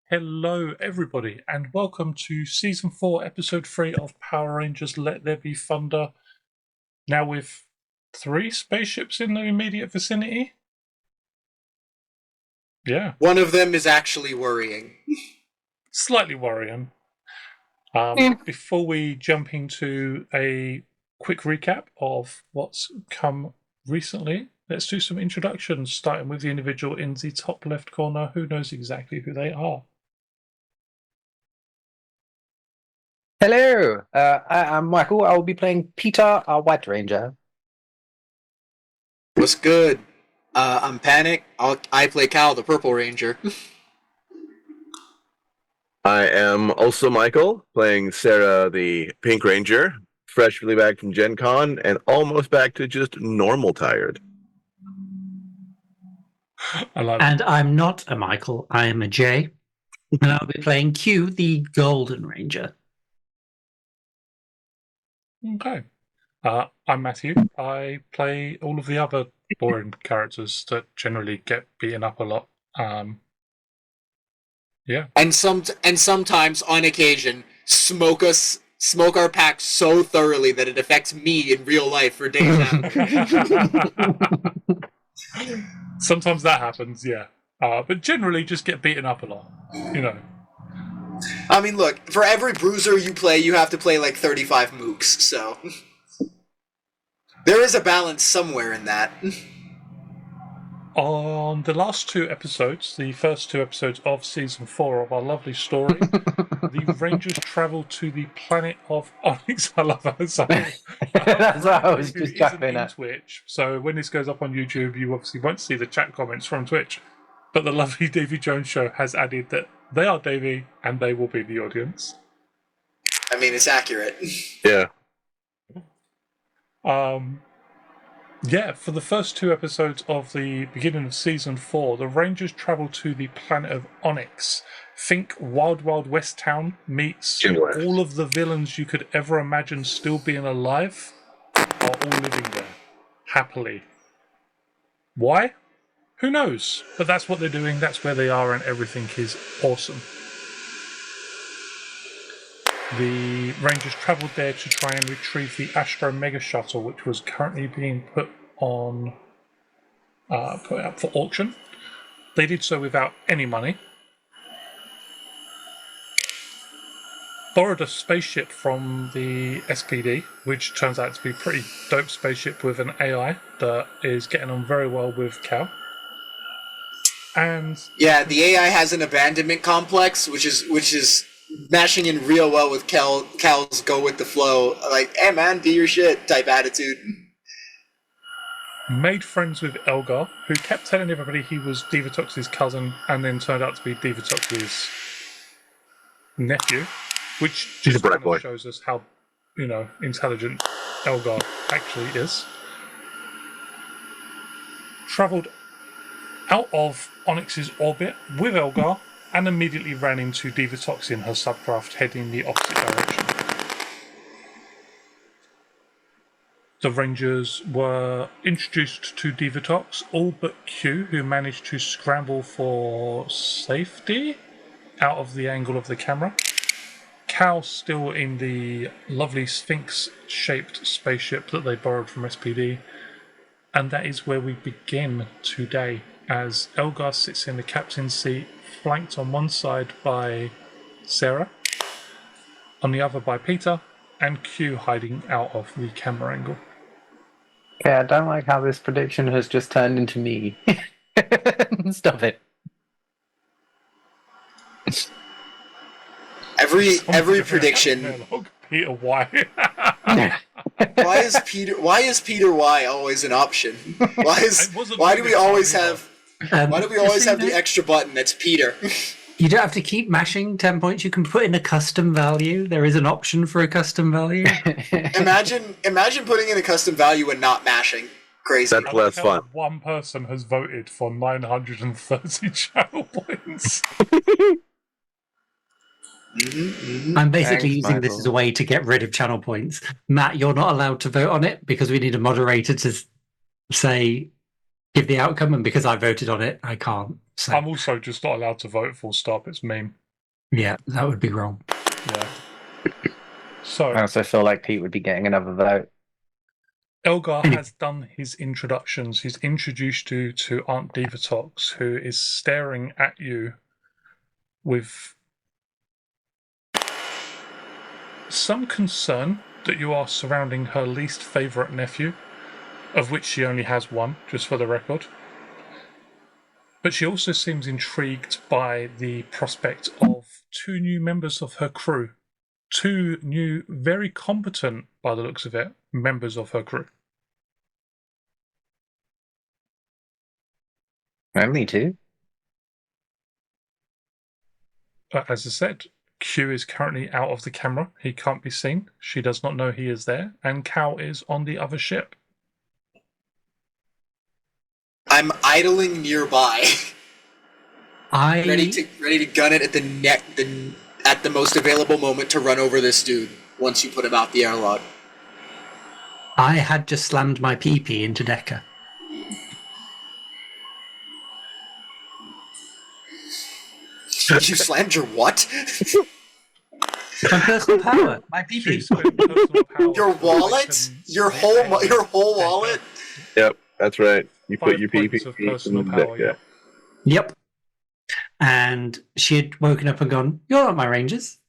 Hello, everybody, and welcome to Season 4, Episode 3 of Power Rangers Let There Be Thunder. Now with 3 spaceships in the immediate vicinity. Yeah. One of them is actually worrying. Slightly worrying. Before we jump into a quick recap of what's come recently, let's do some introductions, starting with the individual in the top left corner who knows exactly who they are. Hello, I'm Michael. I will be playing Peter, our White Ranger. What's good? I'm Panic. I play Cal, the Purple Ranger. I am also Michael, playing Sarah, the Pink Ranger, freshly back from Gen Con and almost back to just normal tired. And I'm not a Michael, I am a Jay, and I'll be playing Q, the Golden Ranger. Okay. I'm Matthew. I play all of the other boring characters that generally get beaten up a lot. Yeah. And sometimes, on occasion, smoke our pack so thoroughly that it affects me in real life for days after. Sometimes that happens, yeah. But generally just get beaten up a lot, you know. I mean, look, for every bruiser you play, you have to play like 35 mooks, so... There is a balance somewhere in that. On the last 2 episodes, the first 2 episodes of Season 4 of our lovely story, the Rangers travel to the planet of Onyx. I love that. That's what I was just chuckling at. Twitch, so when this goes up on YouTube, you obviously won't see the chat comments from Twitch. But the lovely Davy Jones Show has added that they are Davy and they will be the audience. I mean, it's accurate. Yeah. Yeah, for the first 2 episodes of the beginning of Season 4, the Rangers travel to the planet of Onyx. Think Wild Wild West Town meets all of the villains you could ever imagine still being alive are all living there, happily. Why? Who knows? But that's what they're doing, that's where they are, and everything is awesome. The Rangers travelled there to try and retrieve the Astro Mega Shuttle, which was currently being put up for auction. They did so without any money. Borrowed a spaceship from the SPD, which turns out to be a pretty dope spaceship with an AI that is getting on very well with Cal. And yeah, the AI has an abandonment complex, which is mashing in real well with Cal's go with the flow, like, hey man, do your shit type attitude. Made friends with Elgar, who kept telling everybody he was Divatox's cousin, and then turned out to be Divatox's nephew, which just kind of shows us how, intelligent Elgar actually is. Travelled out of Onyx's orbit with Elgar, and immediately ran into Divatox in her subcraft heading the opposite direction. The Rangers were introduced to Divatox, all but Q, who managed to scramble for safety out of the angle of the camera. Cal still in the lovely Sphinx-shaped spaceship that they borrowed from SPD, and that is where we begin today, as Elgar sits in the captain's seat, flanked on one side by Sarah, on the other by Peter, and Q hiding out of the camera angle. Yeah, I don't like how this prediction has just turned into me. Stop it. Every prediction. Peter Y. Why is Peter Y always an option? Why do we always have the extra button that's Peter? You don't have to keep mashing 10 points. You can put in a custom value. There is an option for a custom value. Imagine putting in a custom value and not mashing. Crazy. That's less fun. One person has voted for 930 channel points. I'm basically using this as a way to get rid of channel points. Matt, you're not allowed to vote on it because we need a moderator to say give the outcome, and because I voted on it, I can't. So. I'm also just not allowed to vote. Full stop. It's meme. Yeah, that would be wrong. Yeah. So I also feel like Pete would be getting another vote. Elgar has done his introductions. He's introduced you to Aunt Divatox, who is staring at you with some concern that you are surrounding her least favourite nephew, of which she only has one, just for the record. But she also seems intrigued by the prospect of 2 new members of her crew. 2 new, very competent, by the looks of it, members of her crew. Only 2? As I said, Q is currently out of the camera. He can't be seen. She does not know he is there. And Cal is on the other ship. I'm idling nearby, ready to gun it at at the most available moment to run over this dude once you put him out the airlock. I had just slammed my pee-pee into Decker. You slammed your what? My personal power. My pee-pee. Your wallet? Your whole wallet? Yep, that's right. You 5 put your points of PP personal in power, the yeah. Yep. And she had woken up and gone, "You're not my Rangers."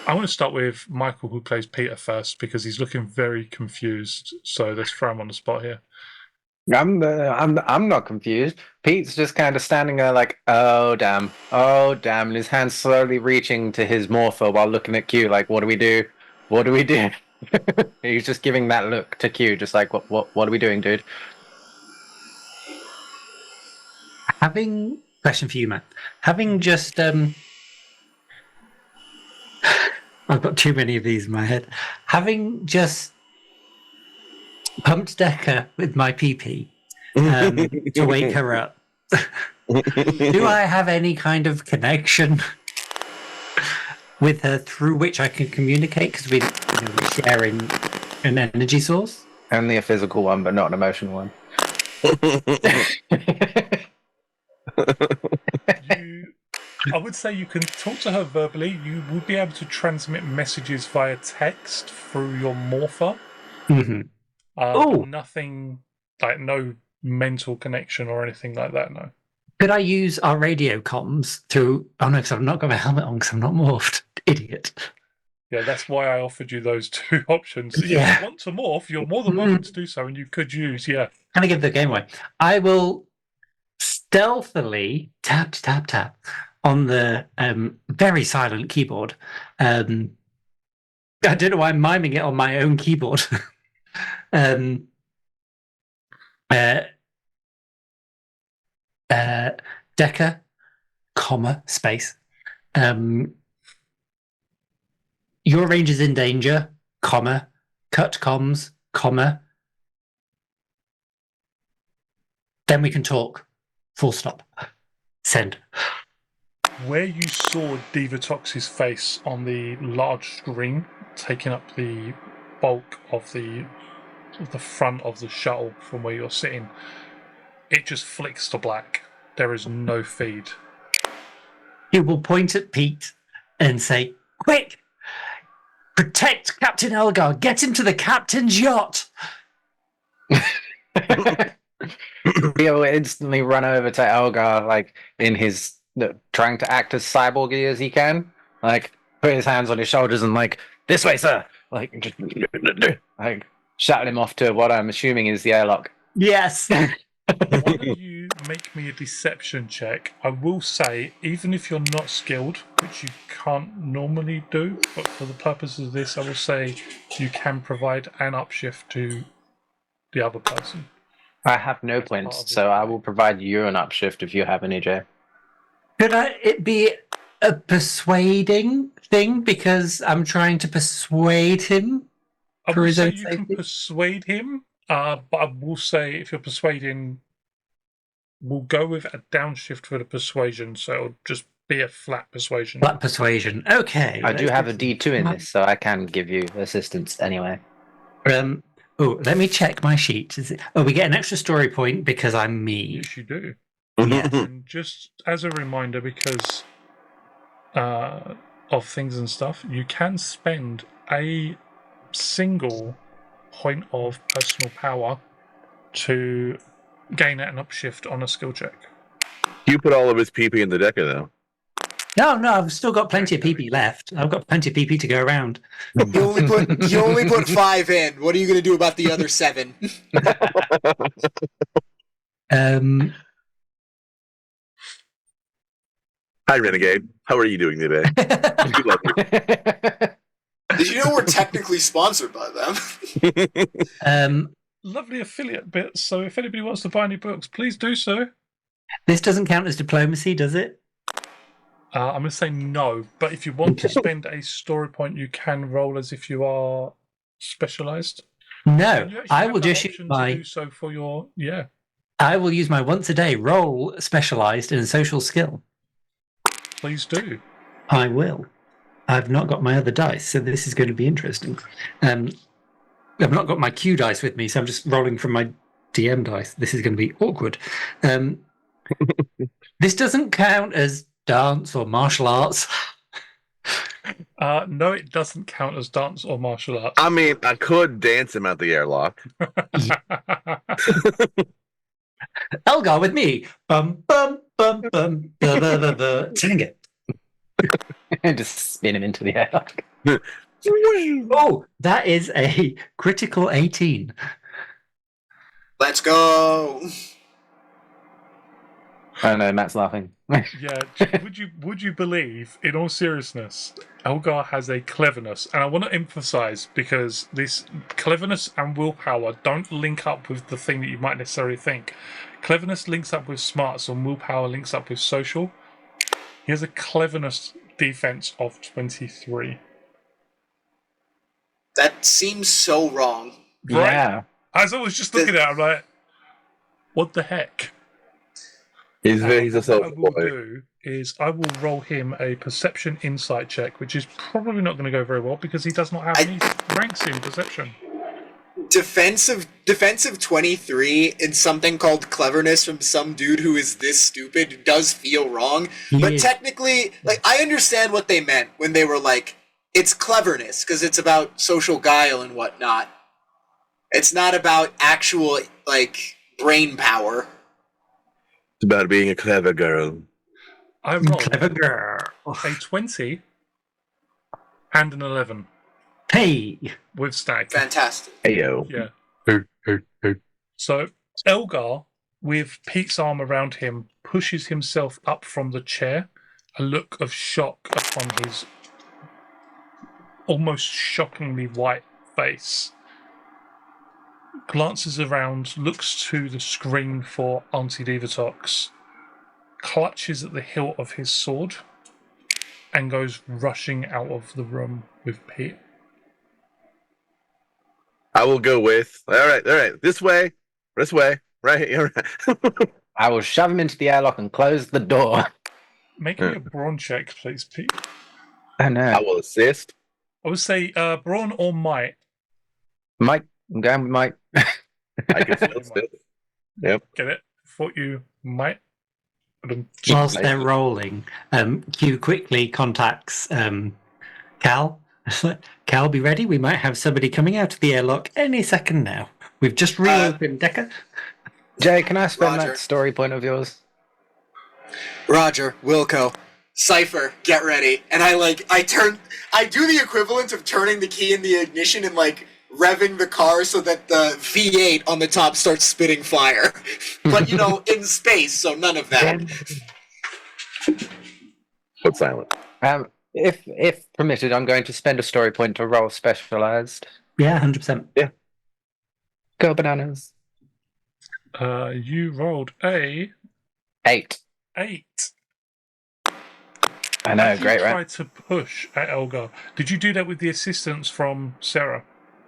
I want to start with Michael, who plays Peter first, because he's looking very confused. So let's throw him on the spot here. I'm not confused. Pete's just kind of standing there like, oh damn, and his hand's slowly reaching to his morpher while looking at Q like, what do we do? What do we do? He's just giving that look to Q, just like, what are we doing, dude? Question for you, Matt. Having just I've got too many of these in my head. Having just pumped Decker with my pee-pee to wake her up, do I have any kind of connection with her through which I can communicate? Because we're sharing an energy source. Only a physical one, but not an emotional one. I would say you can talk to her verbally. You would be able to transmit messages via text through your morpher. Mm-hmm. Nothing, like no mental connection or anything like that, no. Could I use our radio comms to... Oh no, because I've not got my helmet on because I'm not morphed. Idiot. Yeah, that's why I offered you those 2 options. Yeah. If you want to morph, you're more than welcome to do so, and you could use, Can I give the game away? I will stealthily tap on the very silent keyboard. I don't know why I'm miming it on my own keyboard. Decker, comma, space. Your range is in danger, comma, cut comms, comma. Then we can talk. Full stop. Send. Where you saw Divatox's face on the large screen, taking up the bulk of the front of the shuttle from where you're sitting, it just flicks to black. There is no feed. You will point at Pete and say, "Quick! Protect Captain Elgar! Get him to the captain's yacht!" He'll instantly run over to Elgar, like, in his... trying to act as cyborgy as he can. Like, put his hands on his shoulders and, like, "This way, sir!" Like, just... like, shouting him off to what I'm assuming is the airlock. Yes! Why don't you make me a deception check? I will say, even if you're not skilled, which you can't normally do, but for the purposes of this, I will say you can provide an upshift to the other person. I have no points, so I will provide you an upshift if you have any, Jay. Could it be a persuading thing? Because I'm trying to persuade him for his own safety? You can persuade him, but I will say if you're persuading, we'll go with a downshift for the persuasion, so it'll just be a flat persuasion. Flat persuasion, okay. I do have a D2 in this, so I can give you assistance anyway. Oh, let me check my sheet. We get an extra story point because I'm me. Yes, you do. Yeah. And just as a reminder, because of things and stuff, you can spend a single point of personal power to gain an upshift on a skill check. You put all of his PP in the deck now. No, I've still got plenty of PP left. I've got plenty of PP to go around. You only put 5 in. What are you going to do about the other 7? Hi, Renegade. How are you doing today? Did you know we're technically sponsored by them? Lovely affiliate bits. So if anybody wants to buy any books, please do so. This doesn't count as diplomacy, does it? I'm going to say no, but if you want to spend a story point, you can roll as if you are specialized. No, I will just use my. To do so for your I will use my once a day roll specialized in a social skill. Please do. I will. I've not got my other dice, so this is going to be interesting. I've not got my Q dice with me, so I'm just rolling from my DM dice. This is going to be awkward. This doesn't count as dance or martial arts. No, it doesn't count as dance or martial arts. I mean, I could dance him out the airlock. Elgar with me. Bum, bum, bum, bum. Dang it. Just spin him into the air. Oh, that is a critical 18. Let's go. Oh no, Matt's laughing. Yeah, would you believe, in all seriousness, Elgar has a cleverness, and I want to emphasize, because this cleverness and willpower don't link up with the thing that you might necessarily think. Cleverness links up with smarts, and willpower links up with social. He has a cleverness defense of 23. That seems so wrong. Right? Yeah. As I was just looking at it, I'm like, what the heck? He's a What social I will boy. do is I will roll him a perception insight check, which is probably not going to go very well because he does not have any ranks in perception. Defensive 23 in something called cleverness from some dude who is this stupid does feel wrong. But technically, like, I understand what they meant when they were like, it's cleverness, because it's about social guile and whatnot. It's not about actual, like, brain power. It's about being a clever girl. I rolled Clever girl. a 20 and an 11 Hey. with stag. Fantastic. Heyo. Yeah. So Elgar, with Pete's arm around him, pushes himself up from the chair, a look of shock upon his almost shockingly white face. Glances around, looks to the screen for Auntie Divatox, clutches at the hilt of his sword, and goes rushing out of the room with Pete. I will go with. All right. This way, right here. I will shove him into the airlock and close the door. Make me a brawn check, please, Pete. Oh no. I will assist. I would say brawn or might. Mike, I'm going with Mike. I can still assist. Yep. Get it? Thought you might. Whilst they're rolling, Q quickly contacts Cal. Cal, be ready. We might have somebody coming out of the airlock any second now. We've just reopened, Decker. Jay, can I spend Roger. that story point of yours? Roger, Wilco, Cypher, get ready. And I do the equivalent of turning the key in the ignition and like revving the car so that the V8 on the top starts spitting fire. But you know, in space, so none of that. But silent. If permitted, I'm going to spend a story point to roll specialized. Yeah, 100%. Yeah. Go bananas. You rolled a 8. 8. I know, As you great, right? tried to push at Elgar. Did you do that with the assistance from Sarah?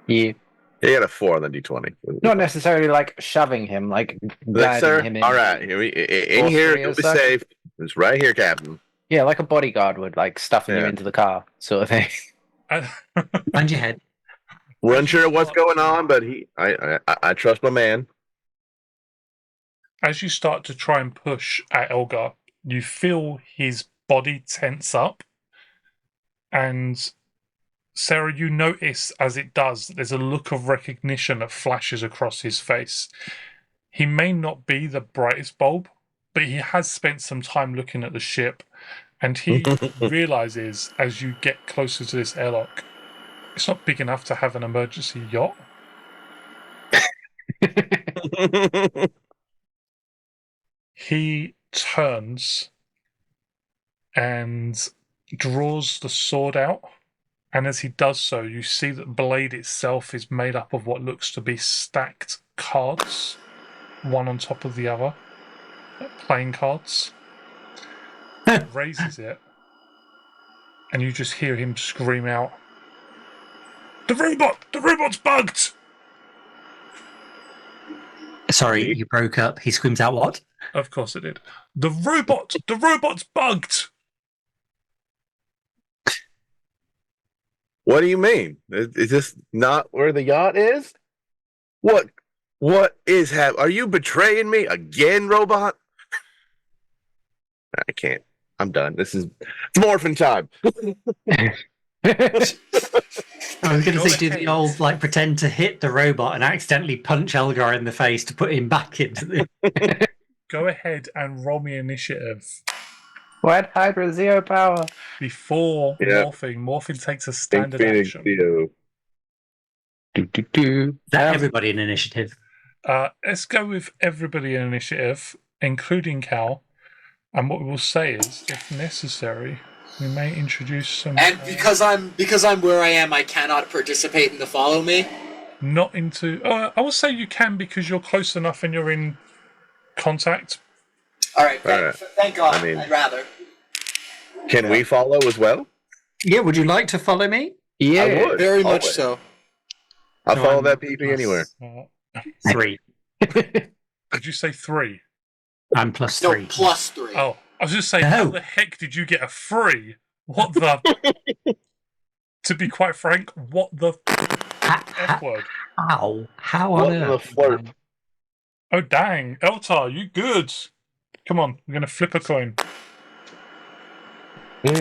Yeah. He got a 4 on the D20. Not necessarily like shoving him, like guiding Sir, him in. all right, in here, you'll be safe. It's right here, Captain. Yeah, like a bodyguard would, like stuffing you Yeah. into the car, sort of thing. And, Mind your head. We're unsure of what's going on, but I trust my man. As you start to try and push at Elgar, you feel his body tense up, and Sarah, you notice as it does, there's a look of recognition that flashes across his face. He may not be the brightest bulb, but he has spent some time looking at the ship, and he realizes as you get closer to this airlock, it's not big enough to have an emergency yacht. He turns and draws the sword out. And as he does so, you see that the blade itself is made up of what looks to be stacked cards, one on top of the other, playing cards. Raises it, and you just hear him scream out, The robot's bugged! Sorry, you broke up. He screams out what? Of course it did. The robot's bugged! What do you mean? Is this not where the yacht is? What is happening? Are you betraying me again, robot? I can't. I'm done. It's morphin' time. I was going to say, do the old pretend to hit the robot and accidentally punch Elgar in the face to put him back into the. Go ahead and roll me initiative. White Hydra, 0 power. Before morphing takes a standard action. That everybody in initiative. Let's go with everybody in initiative, including Cal. And what we will say is, if necessary, we may introduce some. And because I'm where I am, I cannot participate in the follow me. Not into. I will say you can because you're close enough and you're in contact. All right. Thank God. I mean, I'd rather. Can we follow as well? Yeah. Would you like to follow me? Yeah, I would. Very much so. I'll follow that PP anywhere. 3. Did you say 3? I'm plus 3. No, plus 3. Oh, I was just saying, how the heck did you get a 3? What the? To be quite frank, what the F word? How? How What on the earth? flirt? Oh, dang. Eltar, you good. Come on, we're going to flip a coin. How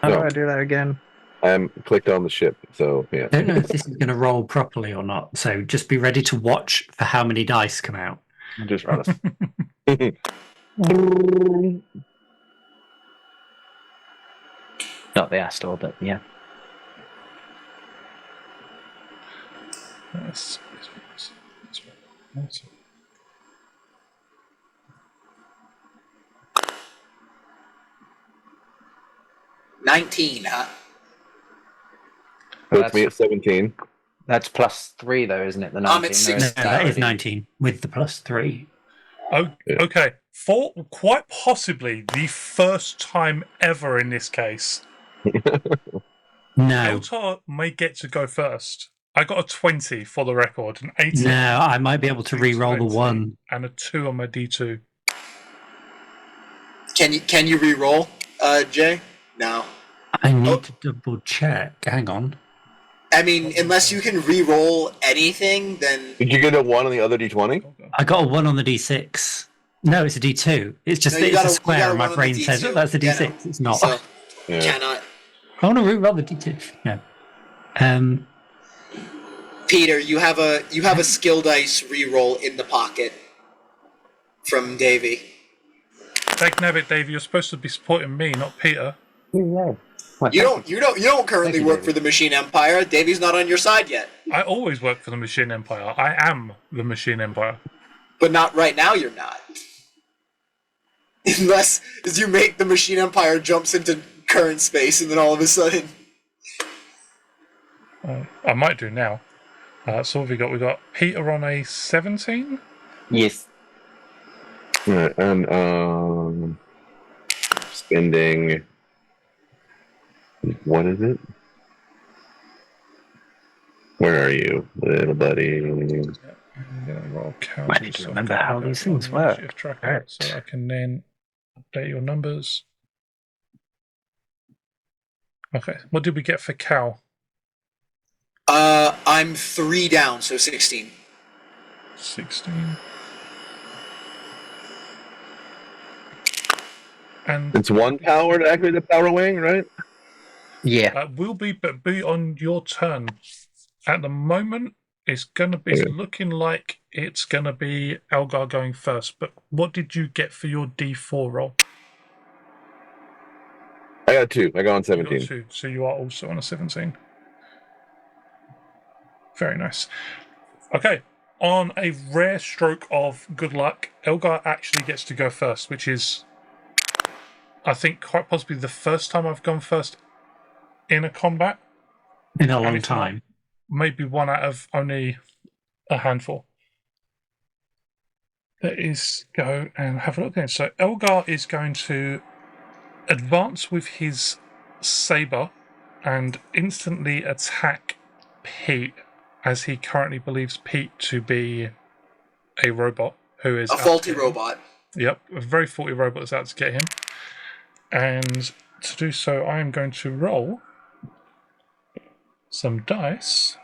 do I do that again? I'm clicked on the ship, so yeah. I don't know if this is going to roll properly or not, so just be ready to watch for how many dice come out. Just run us. Not the Astor, but yeah. Yes. 19, huh? Puts me at 17. That's plus 3, though, isn't it? The 19. I'm at 16. No, that is 19 with the plus 3. Oh, okay. For quite possibly the first time ever in this case, No. Eltar may get to go first. I got a 20 for the record, an 18. No, I might be able to re-roll the 1. And a 2 on my D2. Can you re-roll, Jay? No. I need to double check. Hang on. I mean, unless you can re-roll anything, then... Did you get a 1 on the other D20? I got a 1 on the D6. No, it's a D2. It's just No, it's a square, and my brain says, "Oh, that's a D6." Yeah, no. It's not. So, cannot. I want to re-roll the D2. No. Peter, you have a skill dice re-roll in the pocket from Davey. Dagnabbit, Davey, you're supposed to be supporting me, not Peter. Yeah. You don't currently work for the Machine Empire. Davey's not on your side yet. I always work for the Machine Empire. I am the Machine Empire. But not right now, you're not. Unless as you make the Machine Empire jumps into current space and then all of a sudden... I might do now. So what have we got? We got Peter on a 17? Yes. Alright, and spending... What is it? Where are you, little buddy? I need to remember how these things work. So I can then update your numbers. Okay. What did we get for Cal? I'm 3 down, so 16. 16. And It's 1 power to activate the power wing, right? Yeah. will be on your turn. At the moment, it's looking like it's gonna be Elgar going first. But what did you get for your D4 roll? I got 2. I got on You 17. got 2, so you are also on a 17. Very nice. Okay. On a rare stroke of good luck, Elgar actually gets to go first, which is, I think, quite possibly the first time I've gone first in a combat. In a And long if not, time. maybe one out of only a handful. Let us go and have a look then. So Elgar is going to advance with his saber and instantly attack Pete, as he currently believes Pete to be a robot who is A out faulty to get him. robot. Yep, a very faulty robot is out to get him. And to do so, I am going to roll some dice.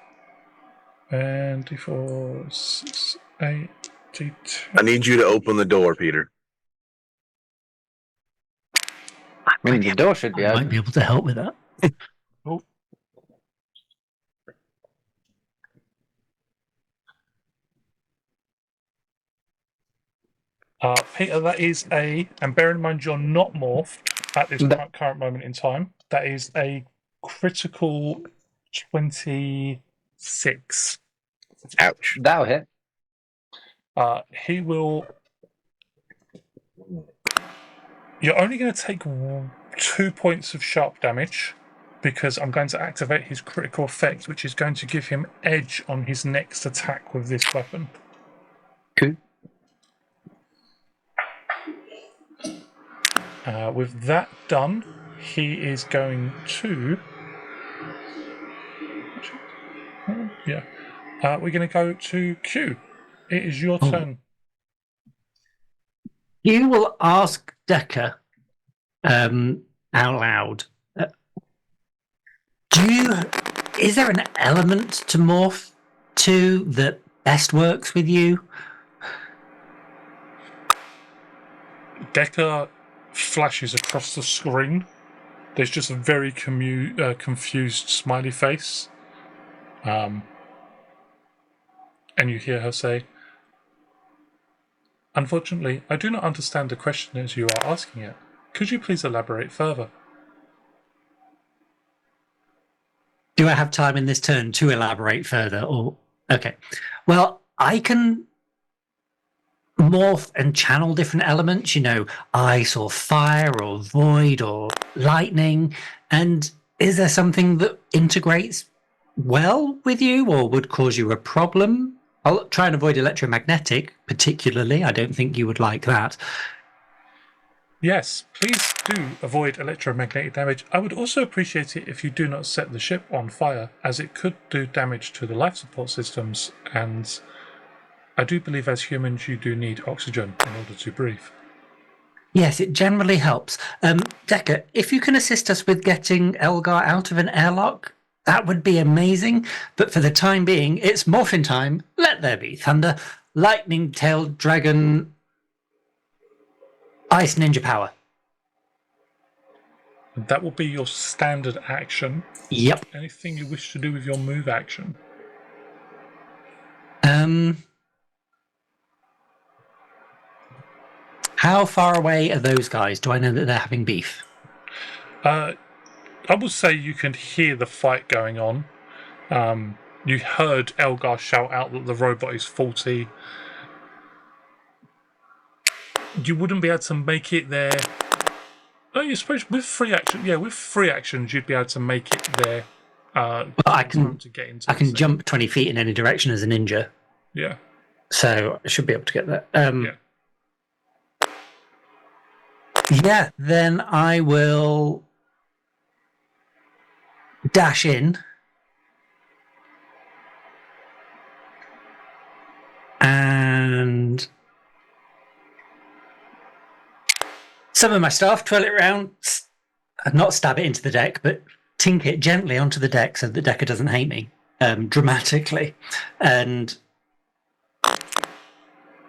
And D4, 6, 8, D2. I need you to open the door, Peter. I mean, the door should be I might open. be able to help with that. Oh. Peter, that is and bear in mind you're not morphed at this current moment in time, that is a critical 26. Ouch. That'll hit. He will. You're only going to take 2 points of sharp damage because I'm going to activate his critical effect, which is going to give him edge on his next attack with this weapon. Cool. With that done, he is going to. Yeah. We're going to go to Q. It is your turn. You will ask Decker out loud. Is there an element to morph to that best works with you? Decker flashes across the screen. There's just a very confused smiley face. And you hear her say, "Unfortunately, I do not understand the question as you are asking it. Could you please elaborate further?" Do I have time in this turn to elaborate further? Or okay. Well, I can morph and channel different elements, ice or fire or void or lightning. And is there something that integrates well with you or would cause you a problem? I'll try and avoid electromagnetic, particularly. I don't think you would like that. Yes, please do avoid electromagnetic damage. I would also appreciate it if you do not set the ship on fire, as it could do damage to the life support systems, and I do believe as humans you do need oxygen in order to breathe. Yes, it generally helps. Decker, if you can assist us with getting Elgar out of an airlock, that would be amazing. But for the time being, it's morphin time. Let there be thunder. Lightning-tailed dragon. Ice ninja power. That will be your standard action. Yep. Anything you wish to do with your move action? How far away are those guys? Do I know that they're having beef? I will say you can hear the fight going on. You heard Elgar shout out that the robot is faulty. You wouldn't be able to make it there. Oh, you suppose with free action, with free actions, you'd be able to make it there. I can to jump 20 feet in any direction as a ninja. Yeah. So I should be able to get there. Yeah, then I will dash in. And summon my staff, twirl it around, not stab it into the deck, but tink it gently onto the deck so that Decker doesn't hate me dramatically. And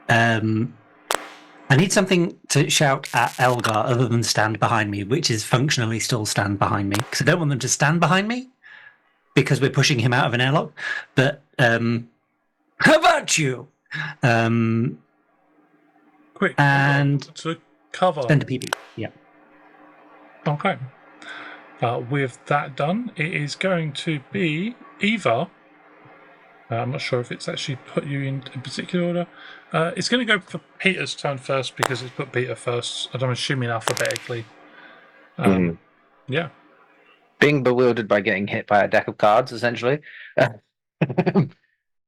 I need something to shout at Elgar other than stand behind me, which is functionally still stand behind me. Because I don't want them to stand behind me because we're pushing him out of an airlock. But how about you? Quick. And to cover. spend a PB. Yeah. Okay. With that done, it is going to be Eva. I'm not sure if it's actually put you in particular order. It's going to go for Peter's turn first because it's put Peter first, and I'm assuming alphabetically. Yeah. Being bewildered by getting hit by a deck of cards, essentially.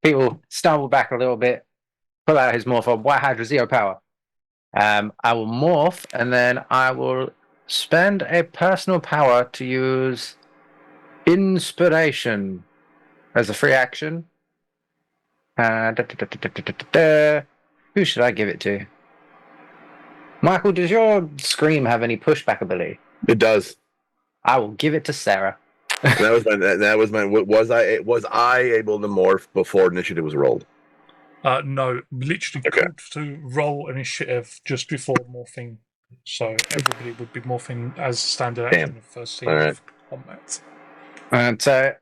He will stumble back a little bit, pull out his morph of White Hydra Zero Power. I will morph, and then I will spend a personal power to use Inspiration as a free action. Who should I give it to? Michael, does your Scream have any pushback ability? It does. I will give it to Sarah. That was my. Was I able to morph before initiative was rolled? No, literally called to roll initiative just before morphing, so everybody would be morphing as standard action of first scene of combat. And so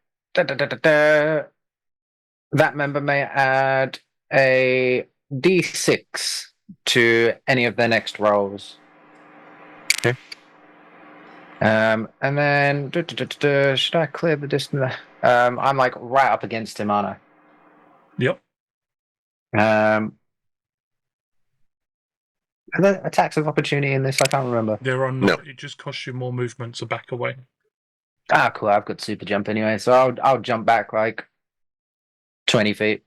that member may add a D6 to any of their next rolls. Okay. And then should I clear the distance? I'm like right up against him, aren't I? Yep. Are there attacks of opportunity in this? I can't remember. There are not. No. It just costs you more movement to back away. Ah, cool. I've got super jump anyway, so I'll jump back like 20 feet.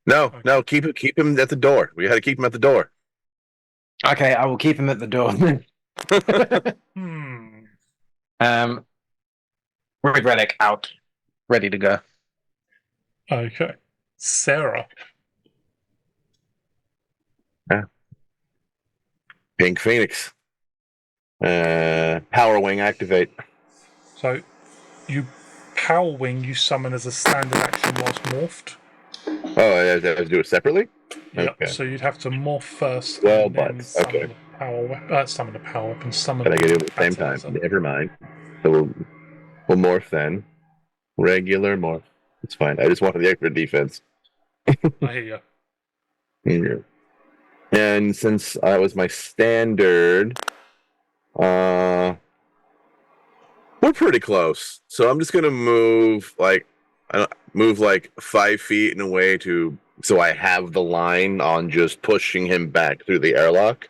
No, keep him at the door. We got to keep him at the door. Okay, I will keep him at the door. Void Relic out, ready to go. Okay, Sarah. Yeah. Pink Phoenix. Power Wing activate. So, you Power Wing you summon as a standard action whilst morphed. Oh, I have to do it separately? Yep, okay. So you'd have to morph first. Well, and then summon summon a power weapon. But I can do it at the same time. Never mind. So we'll morph then. Regular morph. It's fine. I just wanted the extra defense. I hear you. And since that was my standard, we're pretty close. So I'm just gonna move like 5 feet in a way so I have the line on just pushing him back through the airlock,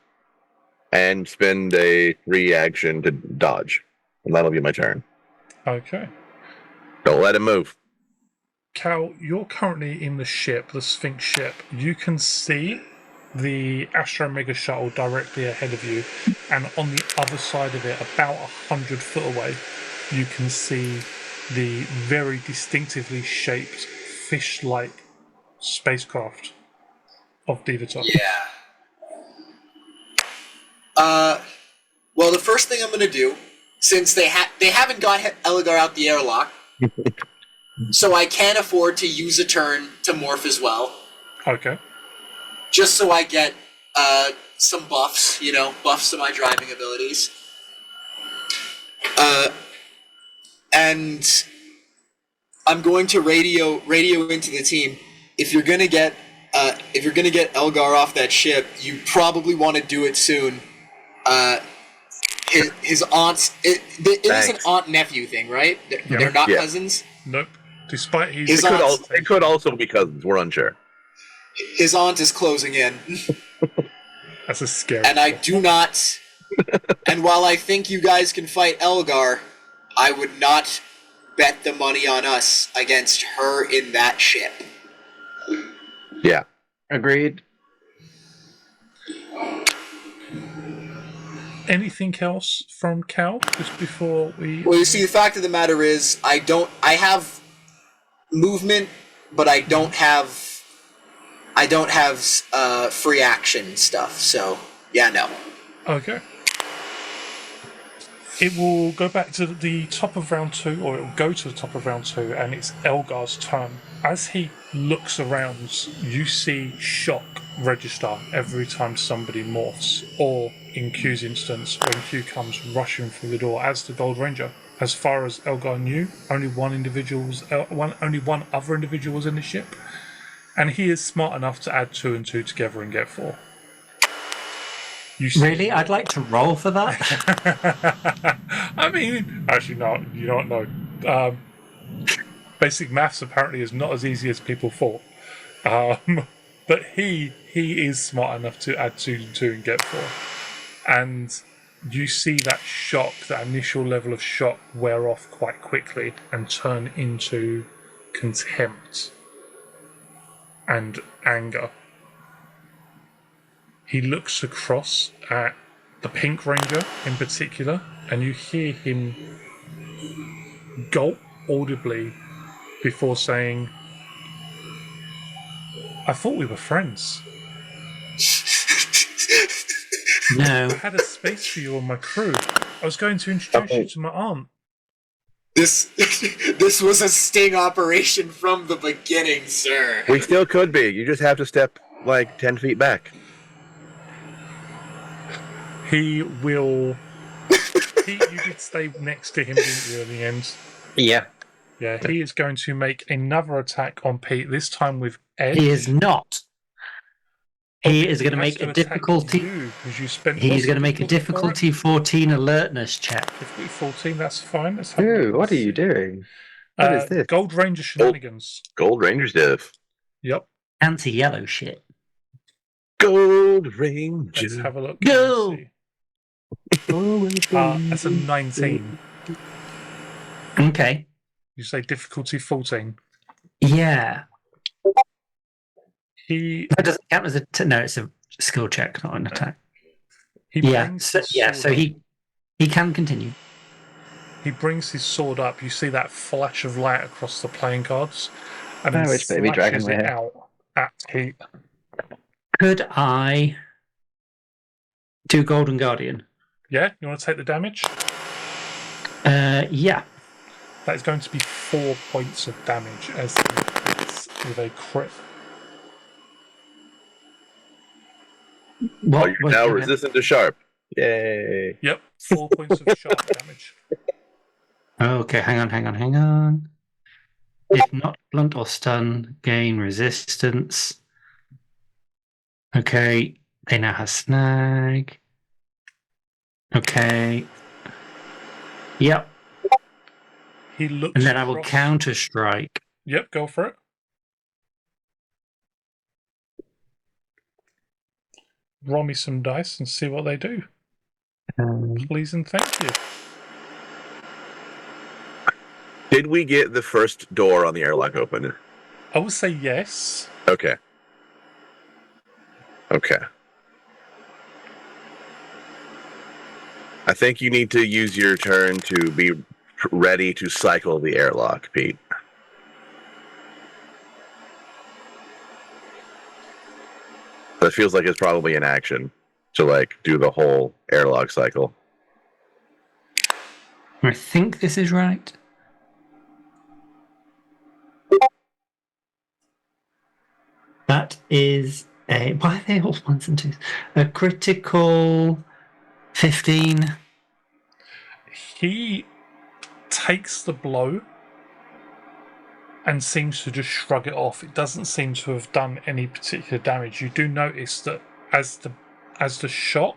and spend a reaction to dodge, and that'll be my turn. Okay. Don't let him move. Cal, you're currently in the ship, the Sphinx ship. You can see the Astro Mega Shuttle directly ahead of you, and on the other side of it, about 100 foot away, you can see the very distinctively shaped fish-like spacecraft of Divatox. Yeah. Well, the first thing I'm going to do, since they haven't got Elgar out the airlock, so I can't afford to use a turn to morph as well. Okay. Just so I get some buffs, buffs to my driving abilities. And I'm going to radio into the team. If you're gonna get Elgar off that ship, you probably want to do it soon. His aunt's it is an aunt-nephew thing, right? They're not cousins. Nope. Despite it could also be cousins. We're unsure. His aunt is closing in. That's a scary. And I do not. And while I think you guys can fight Elgar, I would not bet the money on us against her in that ship. Yeah. Agreed. Anything else from Cal just before we... Well, you see, the fact of the matter is, I have movement, but I don't have free action stuff, so, yeah, no. Okay. It will go back to the top of round 2, or it will go to the top of round 2, and it's Elgar's turn. As he looks around, you see shock register every time somebody morphs, or in Q's instance, when Q comes rushing through the door as the Gold Ranger. As far as Elgar knew, only one other individual was in the ship, and he is smart enough to add 2 and 2 together and get 4. Really? I'd like to roll for that. I mean, actually, no, you don't know. Basic maths apparently is not as easy as people thought. But he is smart enough to add 2 and 2 and get 4. And you see that shock, that initial level of shock, wear off quite quickly and turn into contempt and anger. He looks across at the Pink Ranger in particular, and you hear him gulp audibly before saying, "I thought we were friends. No. I had a space for you on my crew. I was going to introduce you to my aunt." This was a sting operation from the beginning, sir. We still could be. You just have to step like 10 feet back. He will... you did stay next to him, didn't you, in the end? Yeah. Yeah, he is going to make another attack on Pete, this time with Edge. He is not. He is going to has make to a attack difficulty. you, 'cause you spent He's going to lots make a of difficulty for it. difficulty 14 alertness check. Difficulty 14, that's fine. Let's have a Dude, look. what are you doing? What is this? Gold Ranger shenanigans. Gold Ranger's div. Yep. Anti-yellow shit. Gold Ranger. Let's have a look. Go! See. That's a 19. Okay. You say difficulty 14. Yeah. He That doesn't count as no, it's a skill check, not an attack. he Yeah. brings So, his yeah. sword So up. he can continue. He brings his sword up. You see that flash of light across the playing cards, and I then wish Baby Dragon slashes were it here. out at Pete. Could I do Golden Guardian? Yeah, you want to take the damage? Yeah. That is going to be 4 points of damage as he hits with a crit. What You're was now the- resistant to sharp. Yay. Yep, 4 points of sharp damage. Okay, hang on. If not blunt or stun, gain resistance. Okay, they now have snag. Okay. Yep, He looks and then I will across- counter strike. Yep, go for it. Roll me some dice and see what they do. Please and thank you. Did we get the first door on the airlock open? I would say yes. Okay. I think you need to use your turn to be ready to cycle the airlock, Pete. That feels like it's probably an action to like do the whole airlock cycle. I think this is right. That is a. Why are they all ones and twos? A critical 15. He takes the blow and seems to just shrug it off. It doesn't seem to have done any particular damage. You do notice that as the shot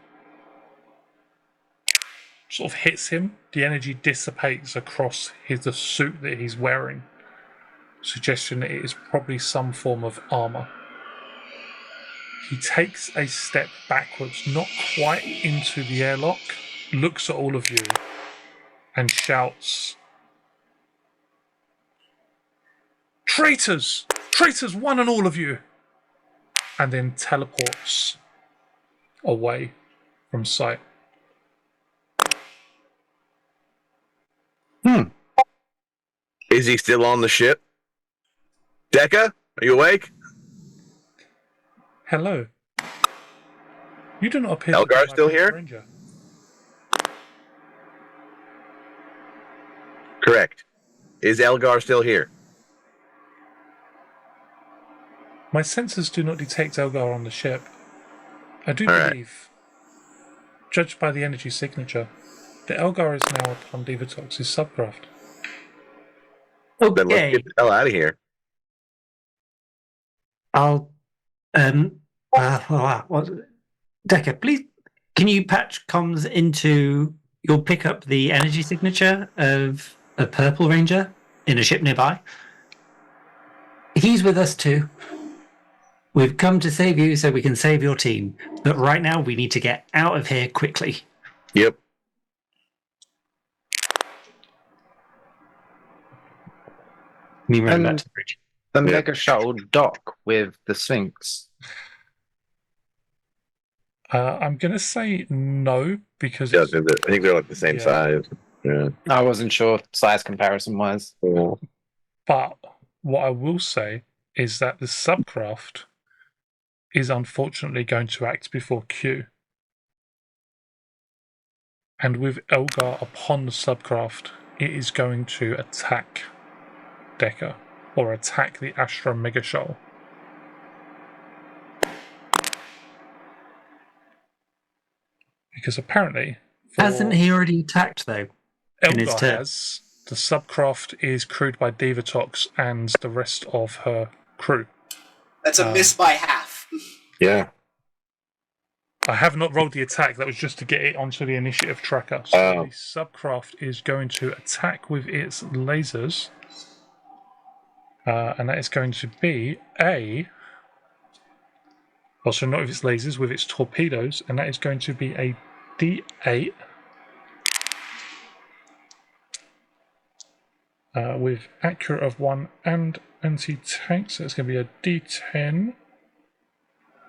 sort of hits him, the energy dissipates across the suit that he's wearing, suggesting that it is probably some form of armor. He takes a step backwards, not quite into the airlock, looks at all of you and shouts, "Traitors! Traitors, one and all of you!" And then teleports away from sight. Is he still on the ship? Deca, are you awake? Hello. You do not appear Elgar to be my still Pink here? Ranger. Is Elgar still here? My sensors do not detect Elgar on the ship. I do All right. believe, judged by the energy signature, that Elgar is now upon Divatox's subcraft. Then let's Okay, get the hell out of here. I'll what? Decker, please, can you patch comms into? You'll pick up the energy signature of a purple ranger in a ship nearby. He's with us too. We've come to save you so we can save your team. But right now, we need to get out of here quickly. Yep. Me running back And to the bridge. the Yeah. mega shuttle dock with the Sphinx. I'm going to say no, because Yeah, it's, I think they're like the same Yeah. size. Yeah. I wasn't sure size comparison wise. but what I will say is that the subcraft is unfortunately going to act before Q. And with Elgar upon the subcraft, it is going to attack Decker, or attack the Astra Mega Shuttle. Because apparently, Hasn't he already attacked, though? in his Elgar turn? has, the subcraft is crewed by Divatox and the rest of her crew. That's a miss by half. Yeah. I have not rolled the attack, that was just to get it onto the initiative tracker. So Oh. the subcraft is going to attack with its lasers. And that is going to be also not with its lasers, with its torpedoes, and that is going to be a D8 with accurate of 1 and anti-tank, so it's going to be a D10,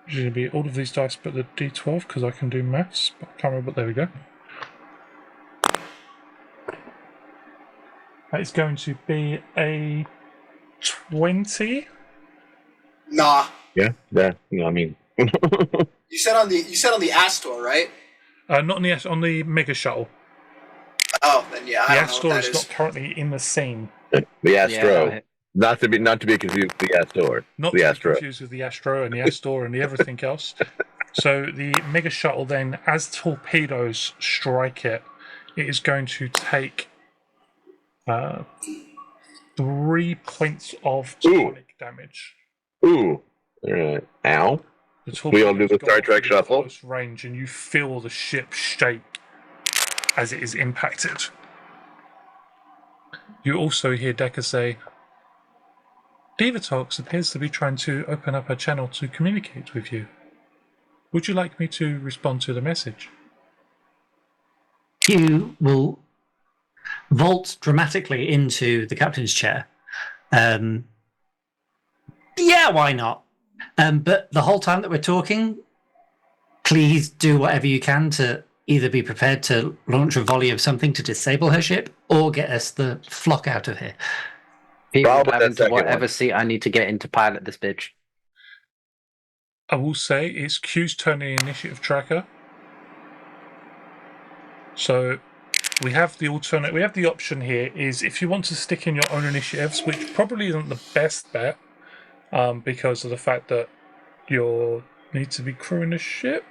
which is going to be all of these dice but the D12, because I can do maths, but I can't remember, but there we go. That is going to be a 20. Nah. Yeah. Yeah. I mean. You said on the Astor, right? Not on the Mega Shuttle. Oh, then yeah, The I don't know Astor what that is is. not currently in the scene. The Astro. Yeah, not to be confused with the Astor. Not the to be Astro. confused with the Astro and the Astor and the everything else. So the Mega Shuttle then, as torpedoes strike it, it is going to take 3 points of sonic damage. Ooh. All right. Ow. The We all do the torpedoes go Star off Trek at shuffle. close range, and you feel the ship shake as it is impacted. You also hear Decker say, Divatox appears to be trying to open up a channel to communicate with you. Would you like me to respond to the message? Q will vault dramatically into the captain's chair. Yeah, why not? But the whole time that we're talking, please do whatever you can to either be prepared to launch a volley of something to disable her ship or get us the flock out of here. People Probably dive that into second whatever one. seat I need to get into pilot this bitch. I will say it's Q's turn in the initiative tracker. So we have the option here is if you want to stick in your own initiatives, which probably isn't the best bet, because of the fact that you need to be crewing a ship,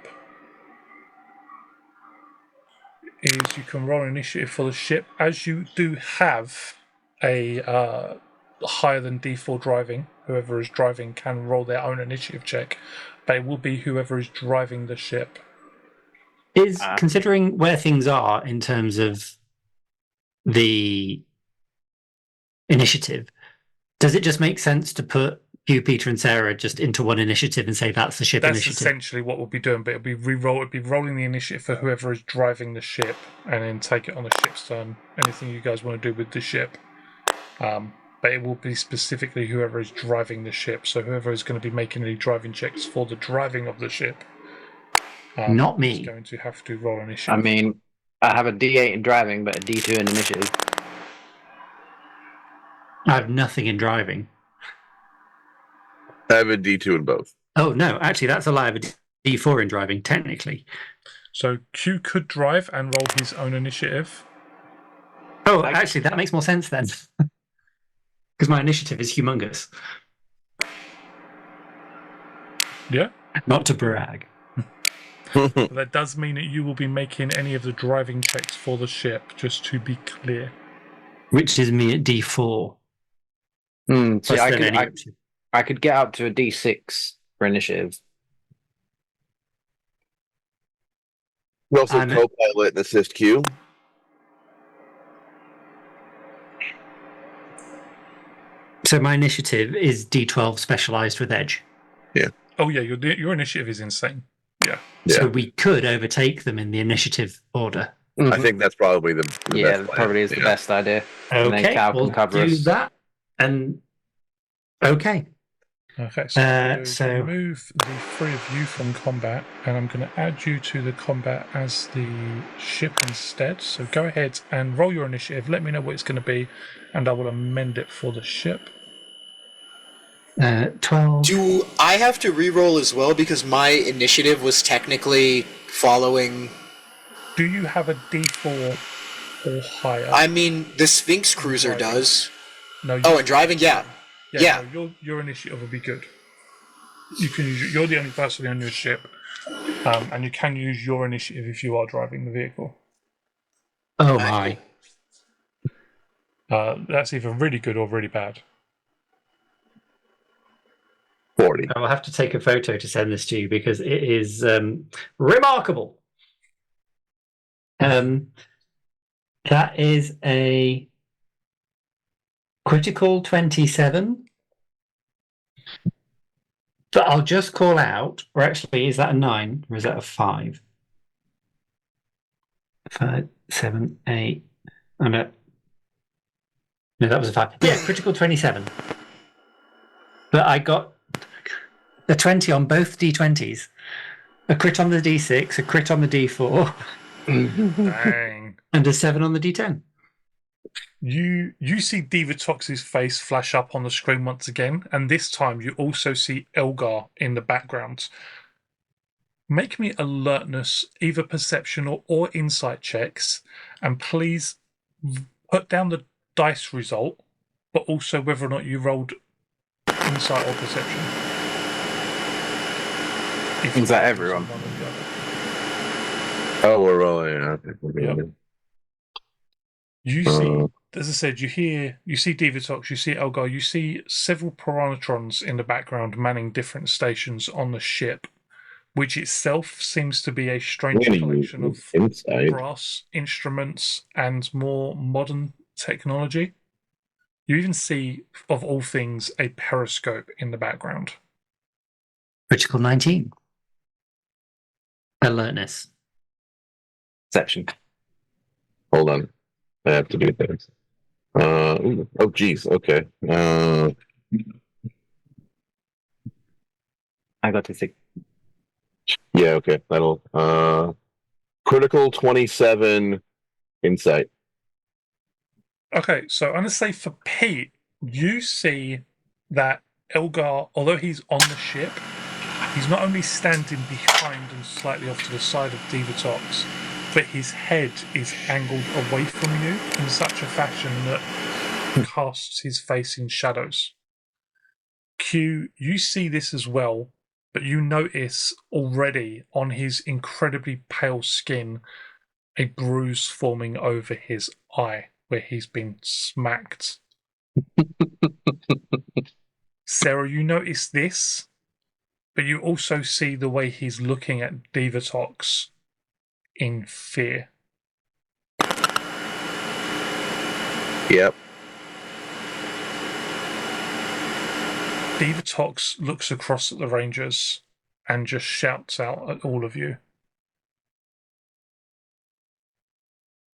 is you can roll initiative for the ship, as you do have a higher than D4 driving. Whoever is driving can roll their own initiative check, but it will be whoever is driving the ship. Is considering where things are in terms of the initiative, does it just make sense to put Hugh, Peter, and Sarah just into one initiative and say that's the ship That's initiative? essentially what we'll be doing, but it'll be rolling the initiative for whoever is driving the ship, and then take it on the ship's turn. Anything you guys want to do with the ship, but it will be specifically whoever is driving the ship. So whoever is going to be making any driving checks for the driving of the ship, Not me. is going to have to roll initiative. I mean, I have a D8 in driving, but a D2 in initiative. I have nothing in driving. I have a D2 in both. Oh, no, actually, that's a lie. I have a D4 in driving, technically. So Q could drive and roll his own initiative. Oh, actually, that makes more sense then. Because my initiative is humongous. Yeah. Not to brag. But that does mean that you will be making any of the driving checks for the ship, just to be clear. Which is me at D4. See, Plus then any I could get up to a D6 for initiative. We also I'm- co-pilot and assist Q. So my initiative is D12 specialized with edge. Oh yeah, your initiative is insane. Yeah. So we could overtake them in the initiative order. I think that's probably the best plan. Probably is the best idea. And then Okay, Cal can we'll cover do us. that. And okay, Okay, so, I'm going to so- remove the three of you from combat, and I'm going to add you to the combat as the ship instead. So go ahead and roll your initiative. Let me know what it's going to be, and I will amend it for the ship. 12. Do I have to re-roll as well because my initiative was technically following? Do you have a D4 or higher? I mean, the Sphinx Cruiser Driving. does. No. Oh, and driving, yeah. Yeah. No, your initiative will be good. You can use. You're the only person on your ship, and you can use your initiative if you are driving the vehicle. Oh my. That's either really good or really bad. 40. I will have to take a photo to send this to you because it is remarkable. That is a critical 27. But I'll just call out, or actually, is that a 9 or is that a 5? 5, 7, 8. Oh, no. No, that was a 5. Yeah, critical 27. But I got a 20 on both D20s. A crit on the D6, a crit on the D4, Dang. and a 7 on the D10. You see Divatox's face flash up on the screen once again, and this time you also see Elgar in the background. Make me alertness, either perception or insight checks, and please put down the dice result, but also whether or not you rolled insight or perception. Is that everyone? One or the other. Oh, we're rolling. I think we're Yep. rolling. You see, as I said, you see Divatox, you see Elgar, you see several Piranatrons in the background manning different stations on the ship, which itself seems to be a strange collection of inside. brass instruments and more modern technology. You even see, of all things, a periscope in the background. Critical 19. Alertness. Perception. Hold on. I have to do things. Oh, geez. Okay. I got to 6. Yeah. Okay. That'll. Critical 27 insight. Okay, so I'm going to say for Pete, you see that Elgar, although he's on the ship, he's not only standing behind and slightly off to the side of Divatox, but his head is angled away from you in such a fashion that casts his face in shadows. Q, you see this as well, but you notice already on his incredibly pale skin a bruise forming over his eye where he's been smacked. Sarah, you notice this, but you also see the way he's looking at Divatox in fear. Yep. Divatox looks across at the Rangers and just shouts out at all of you.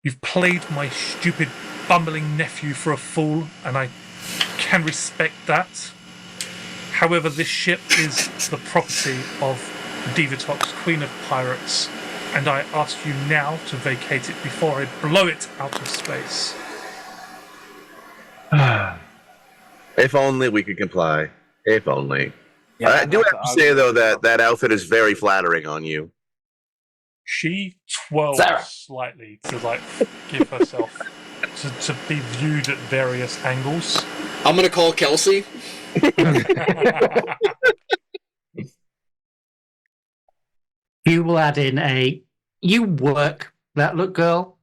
You've played my stupid, bumbling nephew for a fool, and I can respect that. However, this ship is the property of Divatox, Queen of Pirates, and I ask you now to vacate it before I blow it out of space. If only we could comply. If only. Yeah, I do have to say, though, that outfit is very flattering on you. She twirls Sarah. slightly to give herself to be viewed at various angles, I'm gonna call Kelsey. You will add in you work that look, girl.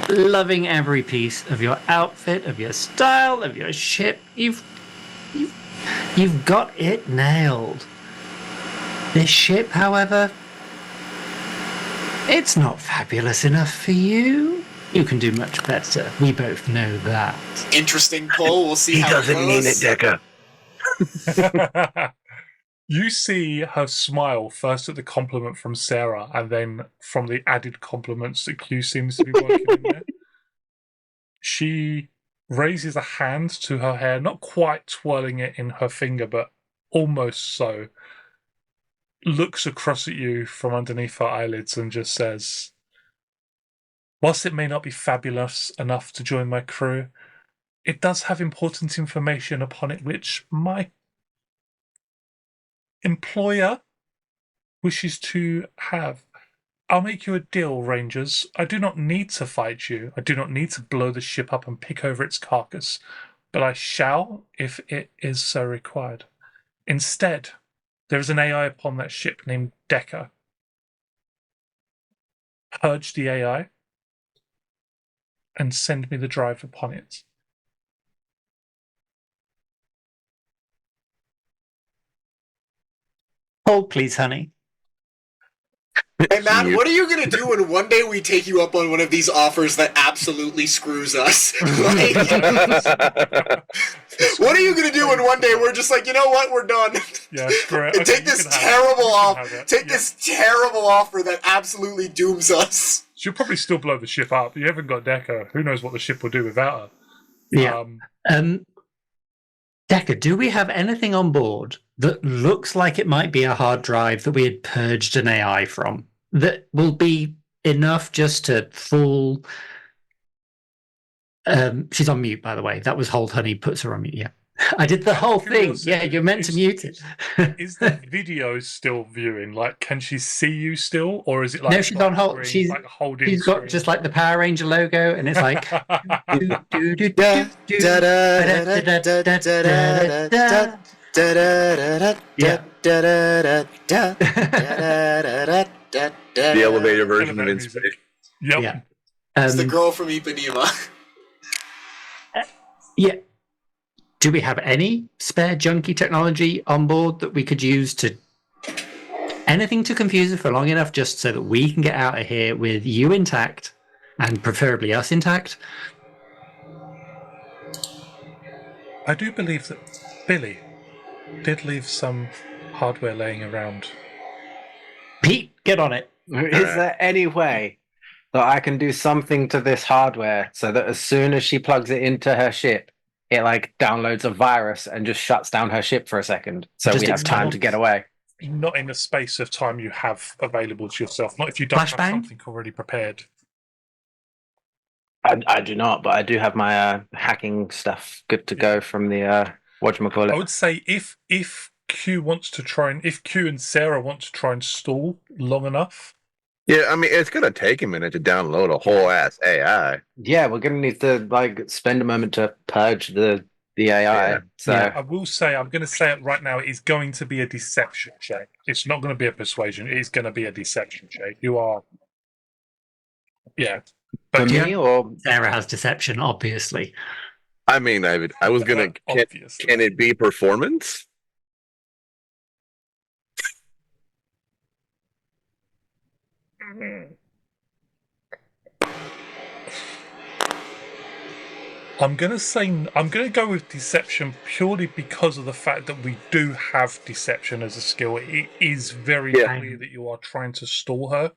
Loving every piece of your outfit, of your style, of your ship. You've got it nailed. This ship, however, it's not fabulous enough for you. You can do much better. We both know that. Interesting pull. We'll see He how doesn't it mean goes. it, Decker. You see her smile first at the compliment from Sarah, and then from the added compliments that Q seems to be working in there. She raises a hand to her hair, not quite twirling it in her finger, but almost so. Looks across at you from underneath her eyelids and just says, "Whilst it may not be fabulous enough to join my crew, it does have important information upon it which my employer wishes to have. I'll make you a deal, Rangers. I do not need to fight you. I do not need to blow the ship up and pick over its carcass, but I shall if it is so required. Instead, there is an AI upon that ship named Decker. Purge the AI and send me the drive upon it." Hold, please, honey. Hey, Matt, what are you gonna do when one day we take you up on one of these offers that absolutely screws us? Like, what are you gonna do when one day we're just like, you know what, we're done? Yeah, screw it. Okay, Take you this can have it. terrible You can offer. have it. Take Yeah. this terrible offer that absolutely dooms us. She'll probably still blow the ship up. You haven't got Decker. Who knows what the ship will do without her? Yeah. Decker, do we have anything on board that looks like it might be a hard drive that we had purged an AI from that will be enough just to fool? She's on mute, by the way. That was Hold Honey puts her on mute. Yeah, I did the whole thing. Curiosity, Yeah, you're meant to mute it. Is the video still viewing? Like, can she see you still, or is it like No, she's on hold. screen, She's like holding? She's got screen? just like the Power Ranger logo, and it's like. Yeah. The elevator version of Elevator In music. Space. Yep. Yeah. It's the girl from Ipanema. Yeah. Do we have any spare junky technology on board that we could use to anything to confuse her for long enough just so that we can get out of here with you intact and preferably us intact? I do believe that Billy did leave some hardware laying around. Pete, get on it. Is there any way that I can do something to this hardware so that as soon as she plugs it into her ship, it like downloads a virus and just shuts down her ship for a second, so Just we have time to get away? Not in the space of time you have available to yourself. Not if you don't have Flashbang? something already prepared. I do not, but I do have my hacking stuff good to go from the whatchamacallit. I would say if Q wants to try and if Q and Sarah want to try and stall long enough. Yeah, I mean, it's gonna take a minute to download a whole ass AI. Yeah, we're gonna need to like spend a moment to purge the AI. Yeah. So Yeah. I will say, I'm going to say it right now, it is going to be a deception check. It's not going to be a persuasion. It is going to be a deception check. You are, yeah. for But me, or Sarah has deception, obviously. I mean, I was gonna. obviously. Can it be performance? I'm going to go with deception purely because of the fact that we do have deception as a skill. It is very Yeah. clear that you are trying to stall her.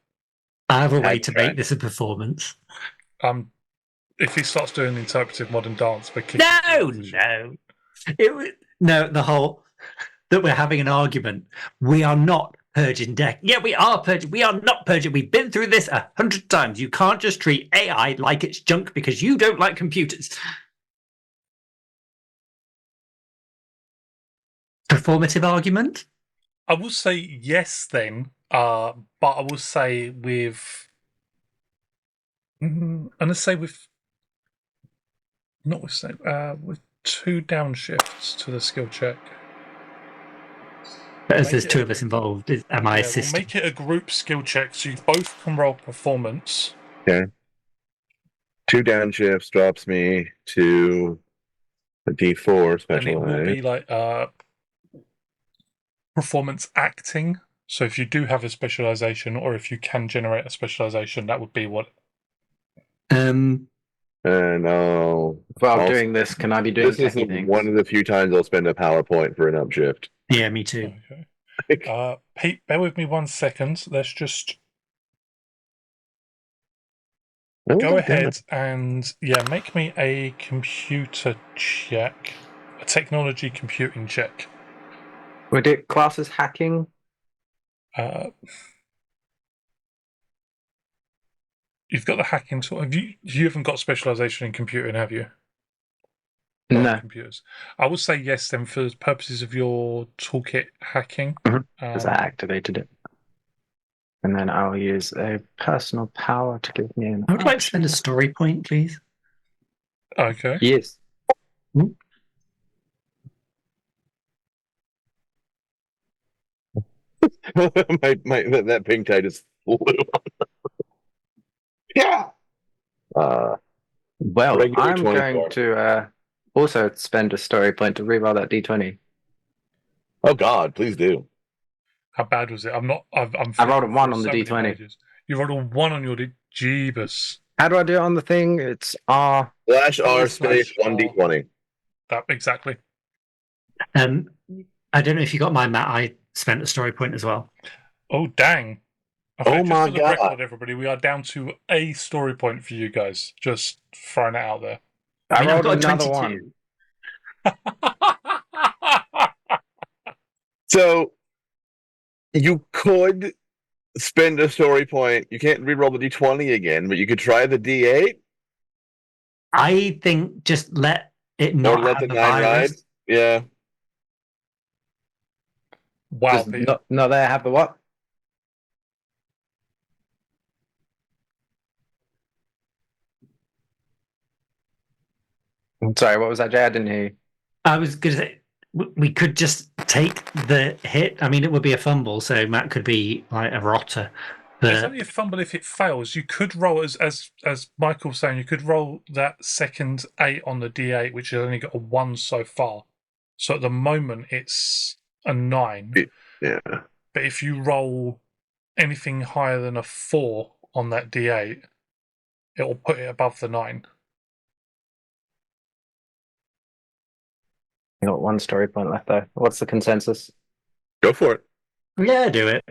I have a way I'd to try. make this a performance. If he starts doing interpretive modern dance, but No. The whole that we're having an argument. We are not purging deck. Yeah, we are purging. We are not purging. We've been through this 100 times. You can't just treat AI like it's junk because you don't like computers. Performative argument? I will say yes then, but I will say with. I'm going to say with. Not with with 2 downshifts to the skill check. But as Make there's it 2 a- of us involved, am I We'll assisting? make it a group skill check, so you both can roll performance. 2 downshifts drops me to a D4 And it will specialized. be like performance acting. So if you do have a specialization, or if you can generate a specialization, that would be what. Um, And While also- doing this, can I be doing this is techie things? one of the few times I'll spend a PowerPoint for an upshift. yeah, me too. Okay. Pete, bear with me 1 second. Let's just go ahead and make me a computer check, a technology computing check. Would it class as hacking? You've got the hacking tool. You haven't got specialization in computing, have you? No, Computers. I would say yes. Then, for the purposes of your toolkit hacking, because I activated it. And then I'll use a personal power to give me an. I would like to spend a story point, please. okay. Yes. that pink tie just flew on. Yeah. Well, Regular I'm 24. going to also spend a story point to reroll that d20. Oh God, please do. How bad was it? I'm not. I'm. I rolled a 1 on the so many d20. pages. You rolled a 1 on your Jeebus. How do I do it on the thing? It's R. Slash R Slash space 1d20. That exactly. I don't know if you got my Matt. I spent a story point as well. Oh dang! Oh just my for the God. record, everybody, we are down to a story point for you guys. Just throwing it out there. I mean, I've rolled got a another 22. 1. So you could spend a story point. You can't reroll the d20 again, but you could try the d8 I think just let it or not let have the the 9 ride. virus. Yeah. Wow, Just Peter. not there, have the what? I'm sorry, what was that, Jay? I didn't hear you. I was going to say we could just take the hit. I mean, it would be a fumble, so Matt could be like a rotter. It's But only a fumble if it fails. You could roll, as Michael was saying, you could roll that second 8 on the D8, which has only got a 1 so far. So at the moment, it's a 9. Yeah. But if you roll anything higher than a 4 on that D8, it will put it above the 9. I got 1 story point left though. What's the consensus? Go for it. yeah, do it.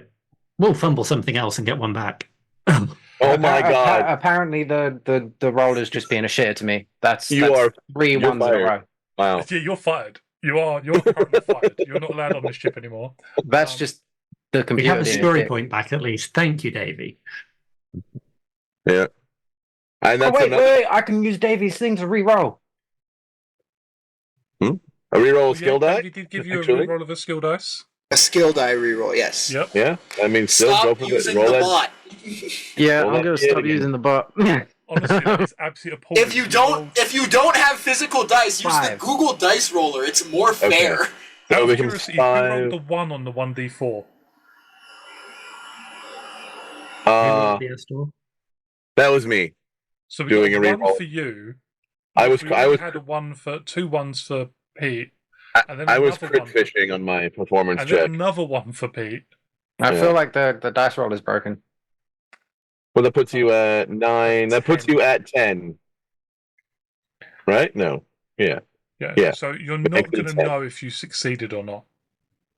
We'll fumble something else and get 1 back. Oh my God. Apparently the roll is just being a shitter to me. That's You are 3 you're 1s in a fired. row. Wow. Yeah, you're fired. You're currently fired. You're not allowed on this ship anymore. That's just the We computer. have a being story dick. point back at least. Thank you, Davey. Yeah. And Oh, that's wait, I can use Davy's thing to re-roll. a reroll Oh, skill die. Davey did give you actually? a reroll of a skill dice. A skill die reroll, yes. Yep. Yeah. I mean, still go Stop for using Roll the that. bot. Yeah, Roll I'm that gonna shit stop again. using the bot. Honestly, that is absolutely appalling. If you don't have physical dice, use the 5. Google Dice Roller. It's more fair. Out So of we can curiosity, who rolled 5. the 1 on the 1d4? That was me. So we Doing got a 1 reroll. for you. I was We already was had a 1 for 2 1s for Pete. And then I was another crit one for fishing Pete. on my performance And then check. another 1 for Pete. I Yeah. feel like the dice roll is broken. Well, that puts you at 9. That puts 10. you at 10. Right? No. Yeah. Yeah. So you're not going to 10. know if you succeeded or not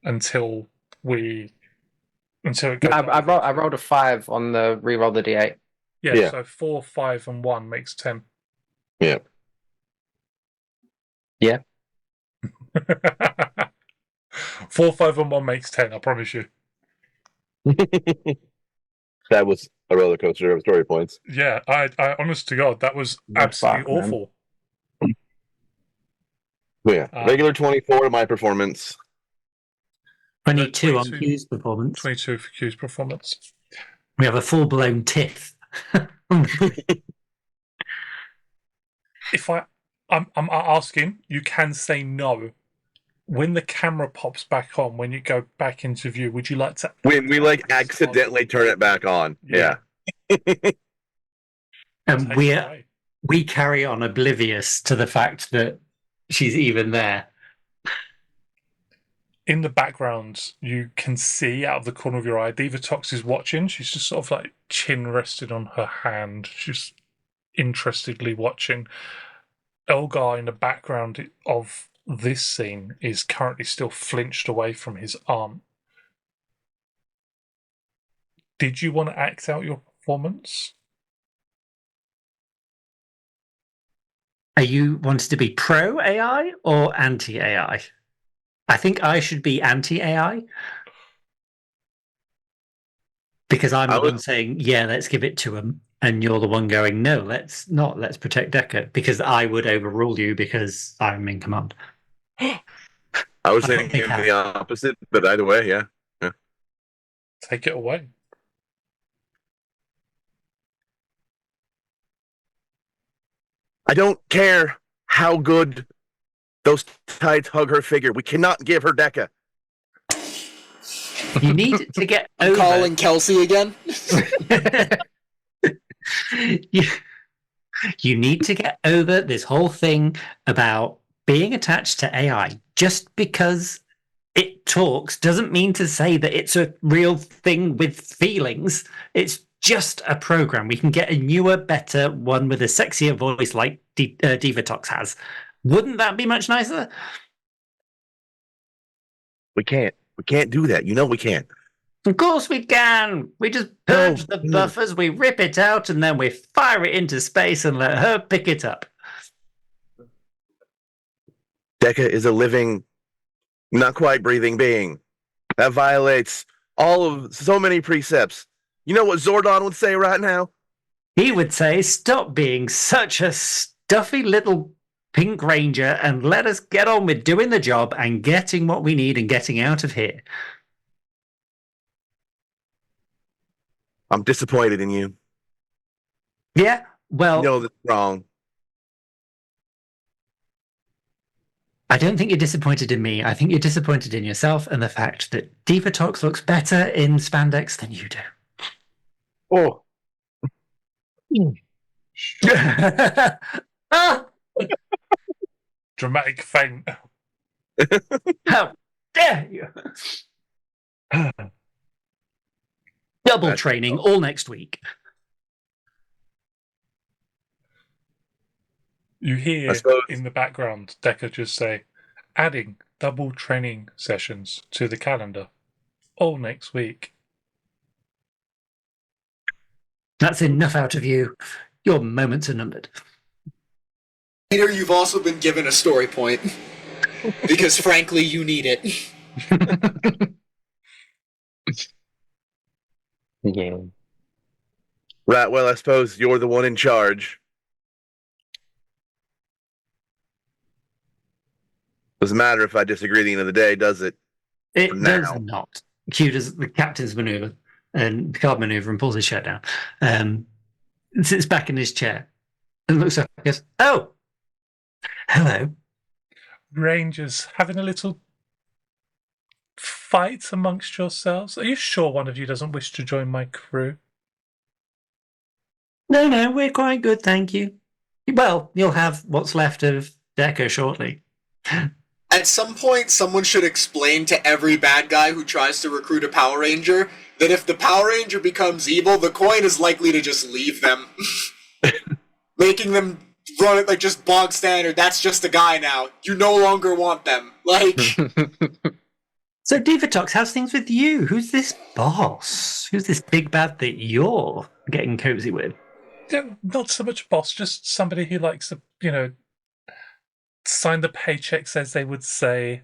until it goes. I rolled a 5 on the re-roll the d8. Yeah. So 4, 5, and 1 makes 10. Yeah. Yeah. 4, 5, and 1 makes 10. I promise you. That was a roller coaster of story points. Yeah, I honest to God, that was That's absolutely fuck, man. awful. But yeah. Regular 24 to my performance. 22 on 22 Q's performance. 22 for Q's performance. We have a full-blown tiff. If I I'm asking. You can say no. When the camera pops back on, when you go back into view, would you like to? When we like accidentally turn it back on. Yeah. And Take it away. we carry on oblivious to the fact that she's even there. In the background, you can see out of the corner of your eye, Divatox is watching. She's just sort of like chin rested on her hand. She's interestedly watching. Elgar in the background of this scene is currently still flinched away from his aunt. Did you want to act out your performance? Are you wanting to be pro AI or anti AI? I think I should be anti AI because I'm the one saying, yeah, let's give it to him. And you're the one going, no, let's not. Let's protect Decker because I would overrule you because I'm in command. I was I don't thinking think the opposite, but either way, yeah. Take it away. I don't care how good those tights hug her figure. We cannot give her Deca. You need to get over. Calling Kelsey again. you need to get over this whole thing about being attached to AI. Just because it talks doesn't mean to say that it's a real thing with feelings. It's just a program. We can get a newer, better one with a sexier voice like Divatox has. Wouldn't that be much nicer? We can't. We can't do that. You know we can't. Of course we can. We just purge the buffers, we rip it out, and then we fire it into space and let her pick it up. Deca is a living, not quite breathing being. That violates all of so many precepts. You know what Zordon would say right now? He would say, stop being such a stuffy little pink ranger and let us get on with doing the job and getting what we need and getting out of here. I'm disappointed in you. Yeah, well, You know that's wrong. I don't think you're disappointed in me. I think you're disappointed in yourself and the fact that Divatox looks better in spandex than you do. Oh. Ah! Dramatic feint. How dare you? Double training all next week. You hear in the background Decker just say, adding double training sessions to the calendar all next week. That's enough out of you. Your moments are numbered. Peter, you've also been given a story point. Because frankly, you need it. Yeah. Right, well, I suppose you're the one in charge. Doesn't matter if I disagree at the end of the day, does it? It does not. Q does the captain's maneuver and Picard maneuver and pulls his shirt down. Sits back in his chair and looks up and goes, oh, hello. Rangers having a little fight amongst yourselves. Are you sure one of you doesn't wish to join my crew? No, we're quite good, thank you. Well, you'll have what's left of Decker shortly. At some point, someone should explain to every bad guy who tries to recruit a Power Ranger that if the Power Ranger becomes evil, the coin is likely to just leave them. Making them run it like just bog standard. That's just a guy now. You no longer want them. Like... So, Divatox, how's things with you? Who's this boss? Who's this big bad that you're getting cozy with? Yeah, not so much boss, just somebody who likes to, sign the paychecks, as they would say.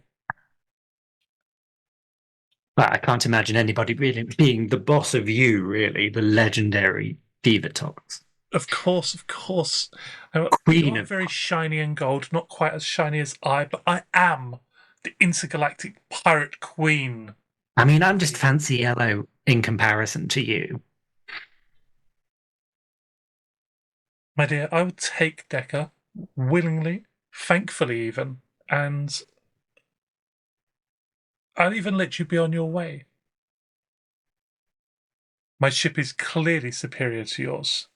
Well, I can't imagine anybody really being the boss of you, really, the legendary Divatox. Of course. Queen You're of very shiny and gold, not quite as shiny as I, but I am the Intergalactic Pirate Queen. I mean, I'm just fancy yellow in comparison to you. My dear, I would take Decker willingly thankfully even, and I'll even let you be on your way. My ship is clearly superior to yours.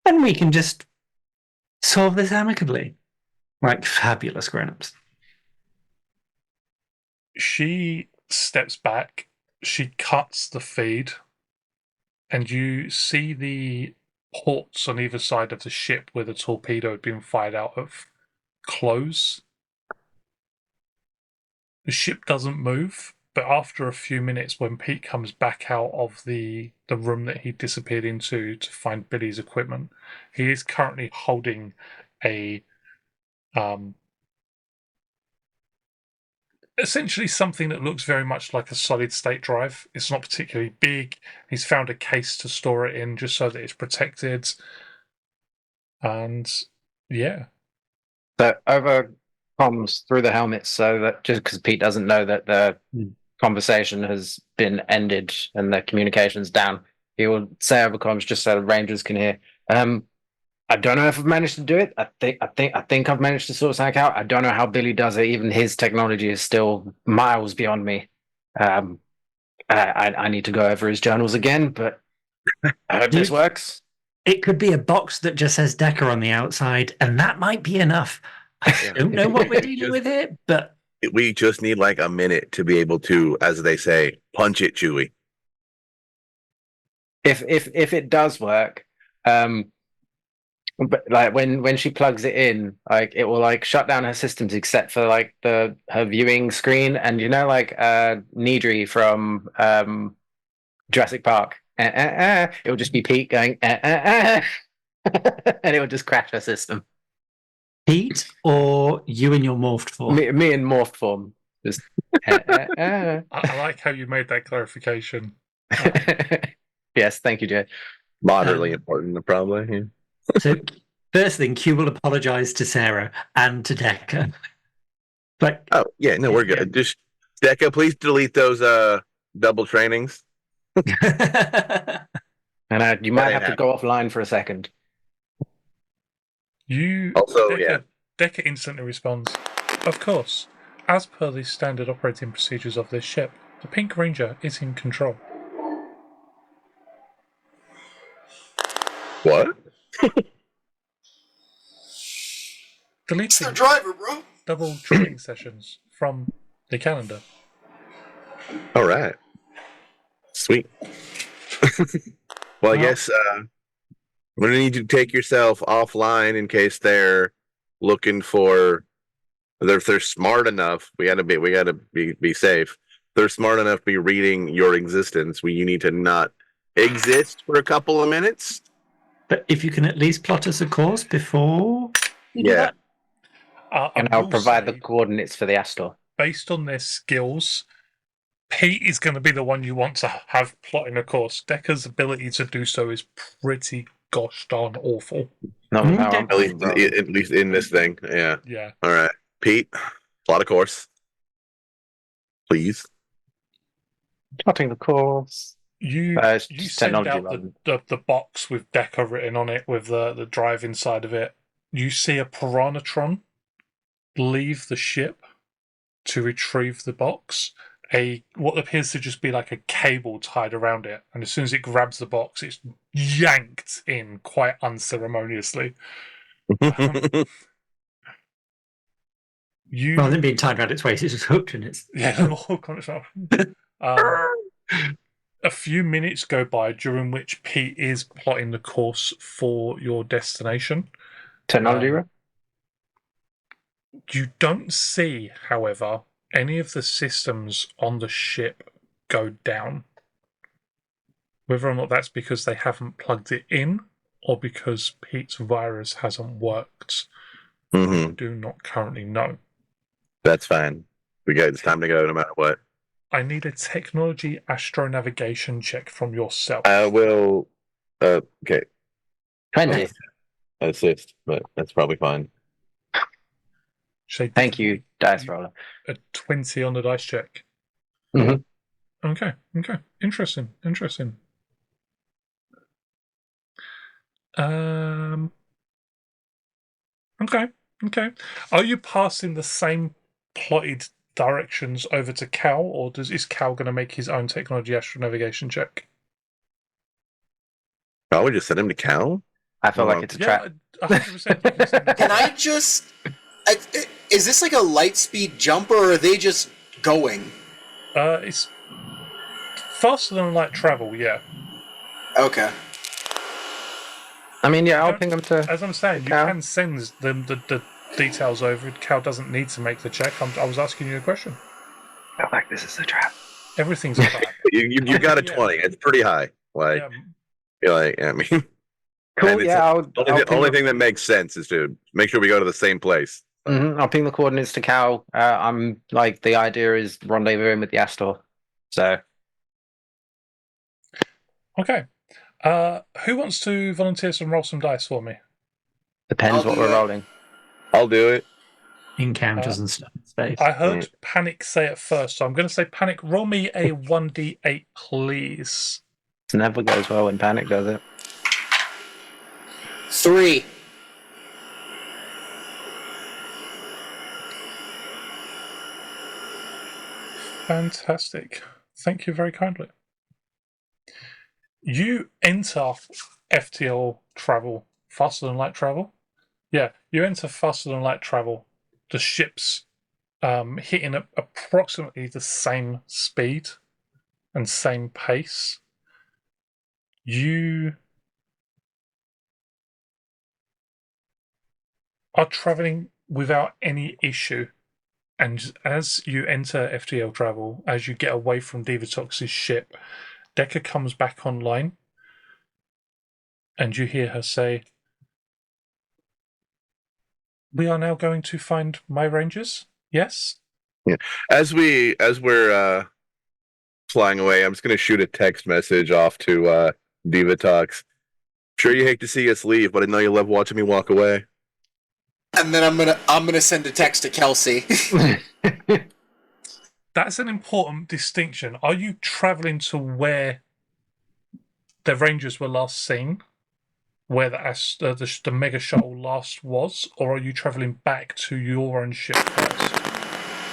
And we can just solve this amicably. Like fabulous grown-ups. She steps back, she cuts the feed, and you see the ports on either side of the ship where the torpedo had been fired out of close. The ship doesn't move, but after a few minutes, when Pete comes back out of the room that he disappeared into to find Billy's equipment, he is currently holding a essentially something that looks very much like a solid state drive. It's not particularly big. He's found a case to store it in just so that it's protected. And yeah. So over comms through the helmet, so that just because Pete doesn't know that the conversation has been ended and the communication's down, he will say over comms just so the Rangers can hear. I don't know if I've managed to do it. I think I've managed to sort something out. I don't know how Billy does it. Even his technology is still miles beyond me. I need to go over his journals again, but I hope this works. It could be a box that just says Decker on the outside, and that might be enough. I don't know what we're dealing with here, but We just need like a minute to be able to, as they say, punch it, Chewie. If it does work, but like when she plugs it in, like it will like shut down her systems except for like her viewing screen, and like Needry from Jurassic Park. It will just be Pete going and it will just crash her system. Pete or you in your morphed form? Me in morphed form. Just I like how you made that clarification. Yes, thank you, Jay. Moderately important, probably. Yeah. So first thing, Q will apologize to Sarah and to Decker. But Oh yeah, no, we're good. Yeah. Just Deca, please delete those double trainings. And you might ain't have to go offline for a second. Decker instantly responds, "Of course. As per the standard operating procedures of this ship, the Pink Ranger is in control." What? It's the Deleting driver, bro. double training sessions from the calendar. All right. Sweet. Well, I guess we're gonna need you to take yourself offline in case they're looking for. If they're smart enough, we gotta be safe. If they're smart enough to be reading your existence, you need to not exist for a couple of minutes. But if you can at least plot us a course before you do that. And I'll provide the coordinates for the Astor. Based on their skills, Pete is going to be the one you want to have plotting a course. Decker's ability to do so is pretty gosh darn awful. Not with how I'm At least in this thing, yeah. Yeah. All right, Pete, plot a course, please. plotting the course. You send out the box with Decker written on it with the drive inside of it. You see a Piranhatron leave the ship to retrieve the box. What appears to just be like a cable tied around it, and as soon as it grabs the box, it's yanked in quite unceremoniously. Rather than being tied around its waist, it's just hooked in its. Yeah, a few minutes go by during which Pete is plotting the course for your destination. Technology room? You don't see, however, any of the systems on the ship go down. Whether or not that's because they haven't plugged it in or because Pete's virus hasn't worked, I do not currently know. That's fine. It's time to go no matter what. I need a technology astronavigation check from yourself. I will. Okay. 20. Assist, but that's probably fine. Thank you, dice roller. A 20 on the dice check. Mm-hmm. Okay. Interesting. Okay. Okay. Are you passing the same plotted directions over to Cal, or is Cal going to make his own technology astronavigation check? I would just send him to Cal. I feel like it's a trap. 100%. You can send him. Can I just? Is this like a light speed jump, or are they just going? It's faster than light travel. Yeah. Okay. I mean, yeah, I'll ping them to. As I'm saying, you Cal. can send them the details over. Cal doesn't need to make the check. I was asking you a question. I feel like this is a trap. Everything's a trap. You got a Yeah. 20. It's pretty high. Like, Yeah. you're like, I mean, Cool. and it's Yeah, I'll the ping only the- thing that makes sense is to make sure we go to the same place. I'll ping the coordinates to Cal. I'm like, the idea is rendezvous him with the Astor. So Okay. Who wants to volunteer some roll some dice for me? depends I'll what do we're it. rolling. I'll do it. Encounters and stuff in space. I heard Panic say it first, so I'm going to say Panic. Roll me a 1d8, please. It never goes well when Panic does it. 3. Fantastic. Thank you very kindly. You enter FTL travel faster than light travel. Yeah, you enter faster than light travel. The ship's hitting at approximately the same speed and same pace. You are traveling without any issue. And as you enter FTL travel, as you get away from Divatox's ship, Decker comes back online, and you hear her say, "We are now going to find my rangers." Yes. As we're flying away, I'm just gonna shoot a text message off to Divatox. Sure, you hate to see us leave, but I know you love watching me walk away. And then I'm gonna send a text to Kelsey. That's an important distinction. Are you traveling to where the Rangers were last seen, where the Mega Shuttle last was, or are you traveling back to your own ship first?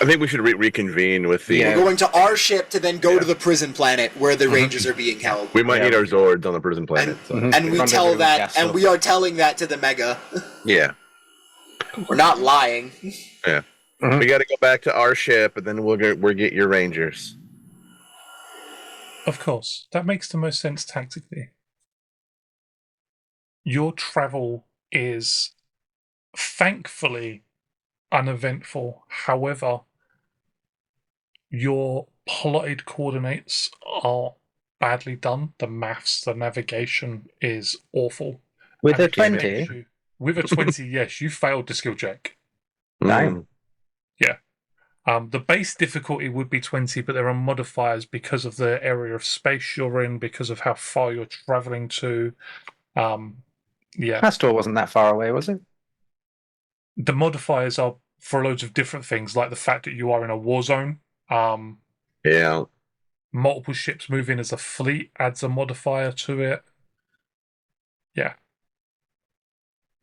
I think we should reconvene with the. Yeah. We're going to our ship to then go to the prison planet where the Rangers are being held. We might need our Zords on the prison planet. So. And we tell that, and we are telling that to the Mega. Yeah. We're not lying. Yeah. We got to go back to our ship, and then we'll get your Rangers. Of course, that makes the most sense tactically. Your travel is thankfully uneventful. However, your plotted coordinates are badly done. The maths, the navigation is awful. With And a it just 20? makes you- with a 20, yes, you failed the skill check. Damn. The base difficulty would be 20, but there are modifiers because of the area of space you're in, because of how far you're traveling to. Astor wasn't that far away, was it? The modifiers are for loads of different things, like the fact that you are in a war zone. Yeah. Multiple ships moving as a fleet adds a modifier to it. Yeah.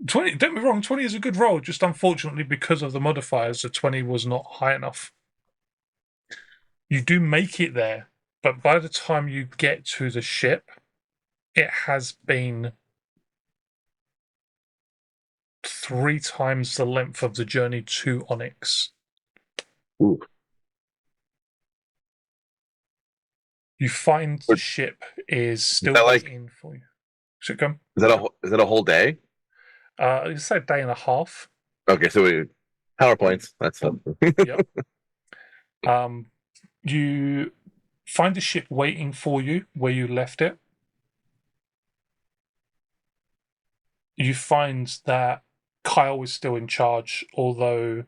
20, don't be wrong, 20 is a good roll, just unfortunately because of the modifiers, the 20 was not high enough. You do make it there, but by the time you get to the ship, it has been 3 times the length of the journey to Onyx. Ooh. You find the ship is still waiting for you. Should come. Is that a whole day? It's a day and a half. Okay, so we power points. That's something. Yep. You find the ship waiting for you where you left it. You find that Kyle is still in charge, although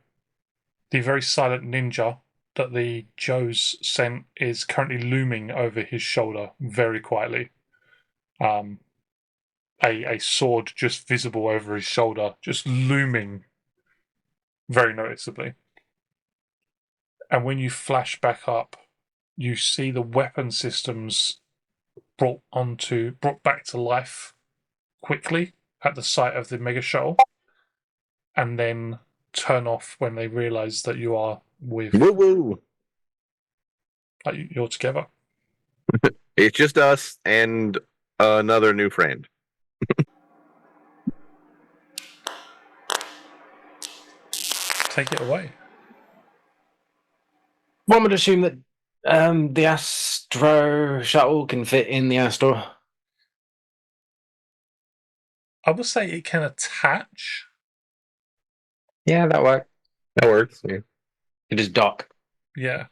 the very silent ninja that the Joes sent is currently looming over his shoulder very quietly. A sword just visible over his shoulder, just looming very noticeably. And when you flash back up, you see the weapon systems brought back to life quickly, at the sight of the mega shuttle, and then turn off when they realise that you are with, Woo woo! like, you're together. It's just us and another new friend. Take it away. One would assume that the Astro shuttle can fit in the Astor. I would say it can attach. Yeah, that works. That works. Yeah. You just dock. Yeah.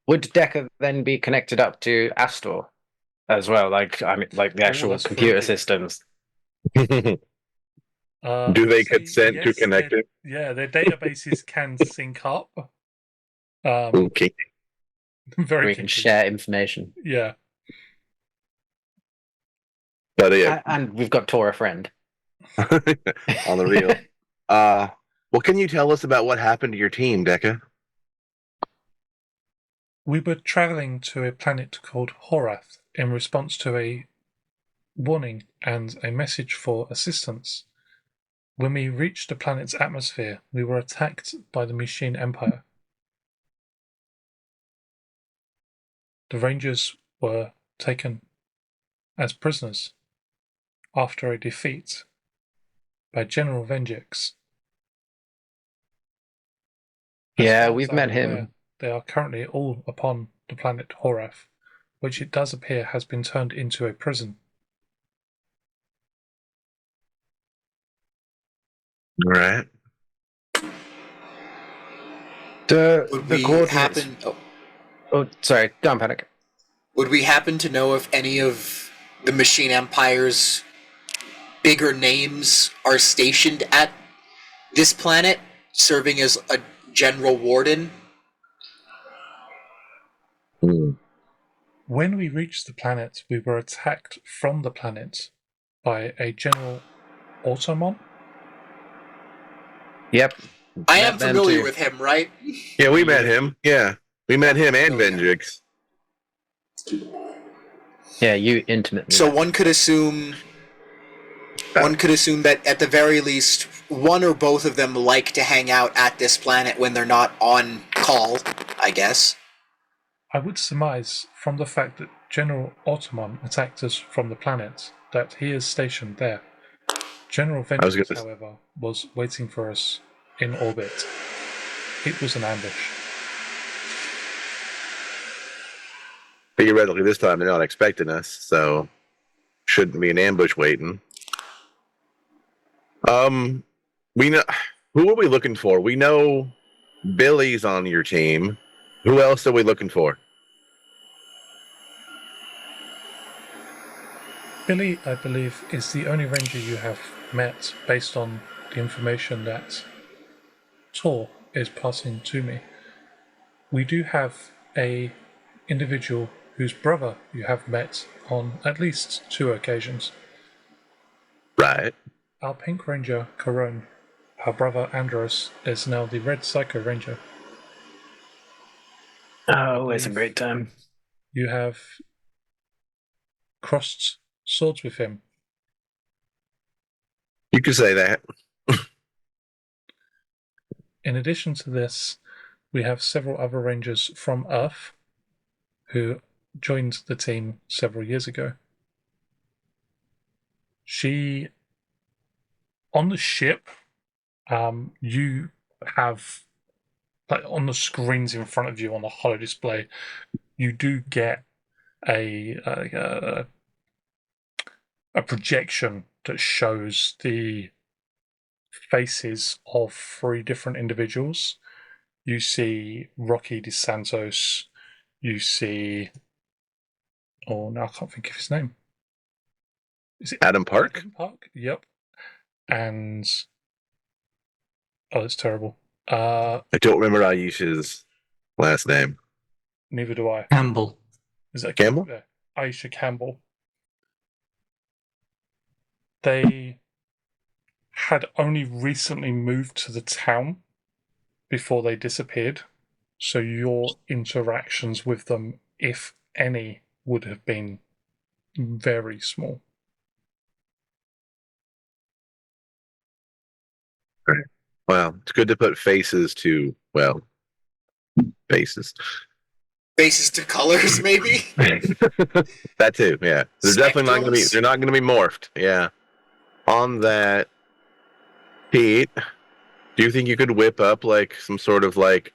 Would Decker then be connected up to Astor as well? Like, I mean, like the actual that's computer really good. systems. Do they consent to connect it? Yeah, their databases can sync up. Okay. Very We can kinky. share information. Yeah. But yeah, And we've got Tora friend. on the real. What can you tell us about what happened to your team, Deca? We were traveling to a planet called Horath in response to a warning and a message for assistance. When we reached the planet's atmosphere, we were attacked by the Machine Empire. The Rangers were taken as prisoners after a defeat by General Vengex. Yeah, we've met him. Aware, they are currently all upon the planet Horath, which it does appear has been turned into a prison. All right. Would we happen? Oh, sorry. Don't panic. Would we happen to know if any of the Machine Empire's bigger names are stationed at this planet, serving as a general warden? When we reached the planet, we were attacked from the planet by a General Automon. Yep. I am familiar with him, right? Yeah, we met him. Yeah, we met him and Vengex. Yeah, you intimately. So one could assume that at the very least, one or both of them like to hang out at this planet when they're not on call, I guess. I would surmise from the fact that General Automon attacked us from the planet that he is stationed there. General Vengeance, however, was waiting for us in orbit. It was an ambush. Theoretically, this time they're not expecting us, so shouldn't be an ambush waiting. We know who are we looking for? We know Billy's on your team. Who else are we looking for? Billy, I believe, is the only ranger you have met based on the information that Tor is passing to me. We do have a individual whose brother you have met on at least 2 occasions. Right. Our Pink Ranger, Corone, her brother Andros, is now the Red Psycho Ranger. Oh, it's a great time. You have crossed swords with him. You could say that. In addition to this, we have several other Rangers from Earth who joined the team several years ago. On the ship, you have, like, on the screens in front of you on the holo display, you do get a projection that shows the faces of 3 different individuals. You see Rocky DeSantos. You see, now I can't think of his name. Is it Adam Park? Adam Park? Yep. And it's terrible. I don't remember Aisha's last name. Neither do I. Campbell. Is that Campbell? Yeah. Aisha Campbell. They had only recently moved to the town before they disappeared, so your interactions with them, if any, would have been very small. Well, it's good to put faces to, well, faces. Faces to colors, maybe. That too, yeah. They're definitely not going to be. Spectrums? They're not going to be morphed. Yeah. On that, Pete, do you think you could whip up like some sort of like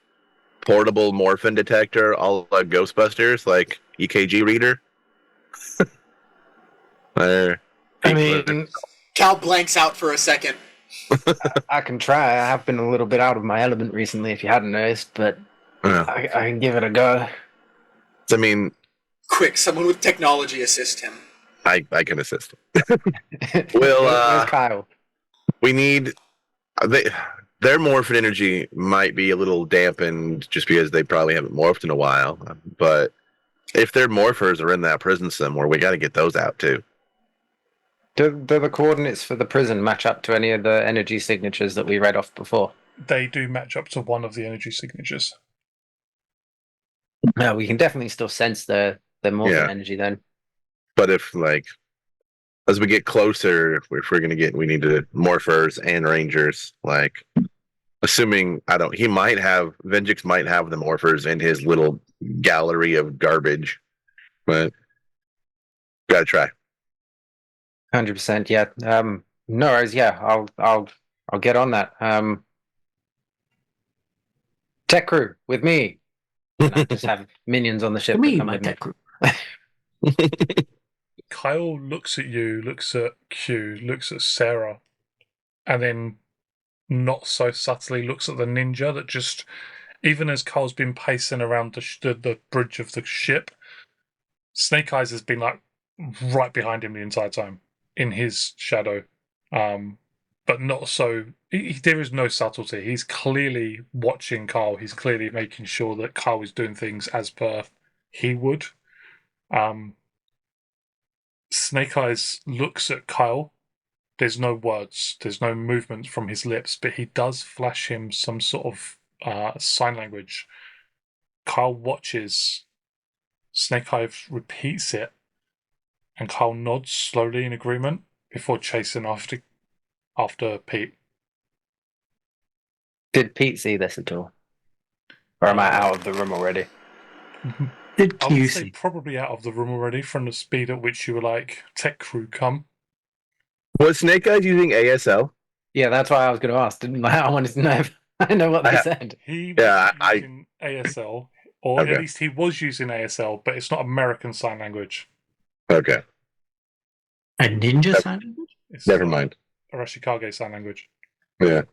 portable morphin detector, all like Ghostbusters, like EKG reader? Or I mean, Cal blanks out for a second. I can try. I have been a little bit out of my element recently, if you hadn't noticed, but I can give it a go. I mean, Quick, someone with technology assist him. I can assist. Where's Well, Kyle? we need their morphin energy might be a little dampened just because they probably haven't morphed in a while. But if their morphers are in that prison somewhere, we got to get those out too. Do the coordinates for the prison match up to any of the energy signatures that we read off before? They do match up to one of the energy signatures. No, we can definitely still sense the morphin energy then. But if like as we get closer, if we're gonna get, we need to morphers and rangers. Like, assuming Venjix might have the morphers in his little gallery of garbage, but gotta try. 100%. Yeah. No worries. Yeah, I'll get on that. Tech crew with me. And I just have minions on the ship. For me, that come my with me. tech group. Kyle looks at you, looks at Q, looks at Sarah, and then not so subtly looks at the ninja that just, even as Kyle's been pacing around the bridge of the ship, Snake Eyes has been like right behind him the entire time in his shadow. But not so. There is no subtlety. He's clearly watching Kyle. He's clearly making sure that Kyle is doing things as per he would. Snake Eyes looks at Kyle. There's no words. There's no movement from his lips, but he does flash him some sort of sign language. Kyle watches. Snake Eyes repeats it, and Kyle nods slowly in agreement before chasing after Pete. Did Pete see this at all? Or am I out of the room already? Did I would you say see? probably out of the room already from the speed at which you were like, tech crew, come. Was Snake Eyes using ASL? Yeah, that's why I was going to ask. I wanted to know if I know what they said. He was Yeah, using ASL, or Okay. at least he was using ASL, but it's not American Sign Language. Okay, A ninja sign language? It's never mind. Arashikage Sign Language. Yeah.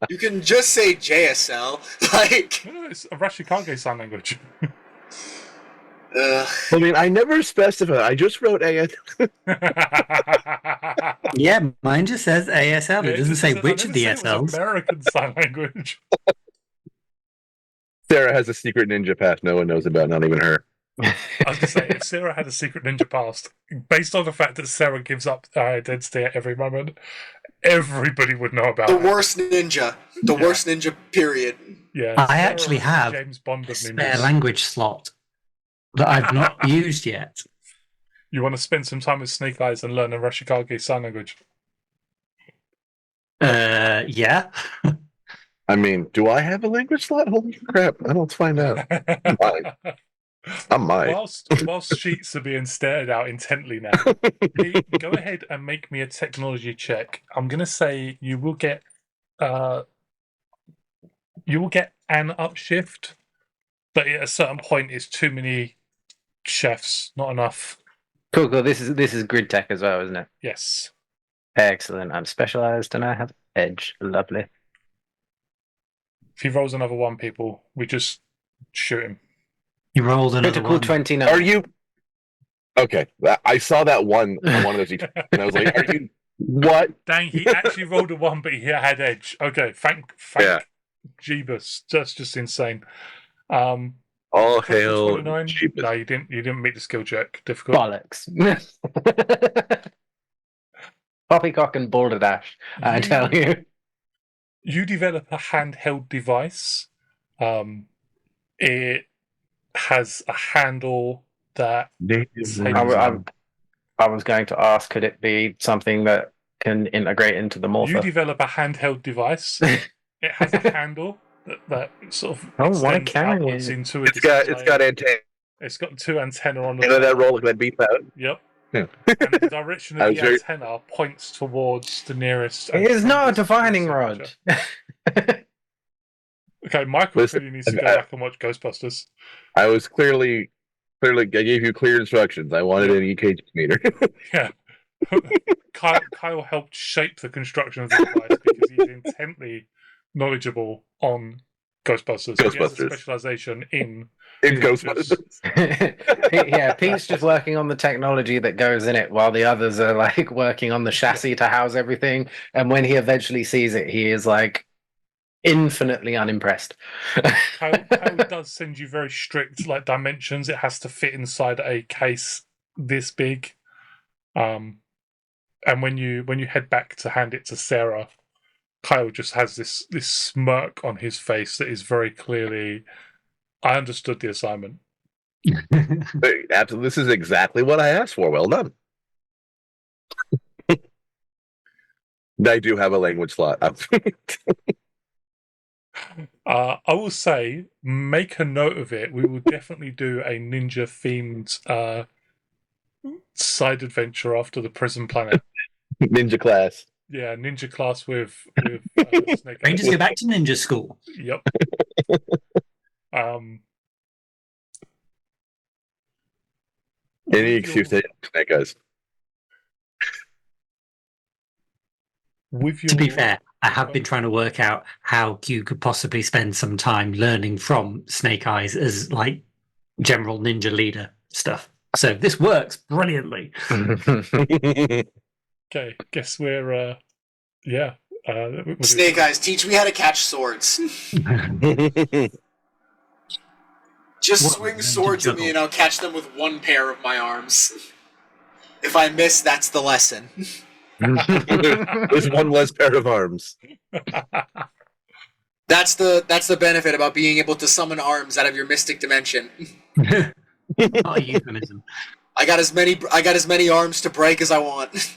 You can just say JSL. Like, No, it's Arashikage Sign Language. ugh. I mean, I never specified. I just wrote ASL. Yeah, mine just says ASL. It doesn't say which of the It was SLs. American Sign Language. Sarah has a secret ninja past no one knows about, not even her. I was going to say, if Sarah had a secret ninja past, based on the fact that Sarah gives up her identity at every moment, everybody would know about The it. worst ninja. The worst ninja, period. Yeah, I Sarah actually was the have James Bond A of spare ninjas. language slot that I've not used yet. You want to spend some time with Snake Eyes and learn Arashikage Sign Language? Yeah. I mean, do I have a language slot? Holy crap! Let's find out. I might. Whilst sheets are being stared out intently now, Pete, go ahead and make me a technology check. I'm going to say you will get an upshift, but at a certain point, it's too many chefs, not enough. Cool. This is grid tech as well, isn't it? Yes. Excellent. I'm specialized and I have edge. Lovely. If he rolls another one, people, we just shoot him. You rolled another Critical one. 29. Are you okay? I saw that one on one of those, and I was like, "Are you what?" Dang, he actually rolled a one, but he had edge. Okay, thank Yeah. Jeebus. That's just insane. All Critical hail 29? Jeebus. No, you didn't meet the skill check. Difficult. Bollocks. Poppycock and balderdash, I tell you. You develop a handheld device. It has a handle that I was going to ask, could it be something that can integrate into the you morpher? develop a handheld device. It has a handle that sort of why extends carry outwards it? into a It's got antenna. It's got 2 antennae on the You know that top. roll that beeps out? Yep. Yeah. And the direction I of was the very- antenna points towards the nearest. It is not a strongest divining signature. rod. Okay, Michael Listen, clearly needs to go back and watch Ghostbusters. I was clearly, I gave you clear instructions. I wanted an EKG meter. Yeah. Kyle helped shape the construction of the device because he's intently knowledgeable on Ghostbusters. He has a specialization in Ghostbusters. Yeah, Pete's just working on the technology that goes in it while the others are like working on the chassis to house everything. And when he eventually sees it, he is like infinitely unimpressed. Kyle does send you very strict like dimensions. It has to fit inside a case this big. And when you head back to hand it to Sarah, Kyle just has this smirk on his face that is very clearly, I understood the assignment. Absolutely, this is exactly what I asked for. Well done. I do have a language slot. I will say, make a note of it. We will definitely do a ninja themed side adventure after the prison planet. Ninja class. Yeah, ninja class with Snake Rangers Eyes. go back to ninja school. Yep. Any excuse to Snake Eyes. With your, To be fair, I have been trying to work out how Q could possibly spend some time learning from Snake Eyes as like general ninja leader stuff. So this works brilliantly. Okay, guess we're Snake Eyes, teach me how to catch swords. Just What, swing ninja swords at me juggle? and I'll catch them with one pair of my arms. If I miss, that's the lesson. There's one less pair of arms. That's the benefit about being able to summon arms out of your mystic dimension. Not a euphemism. I got as many arms to break as I want.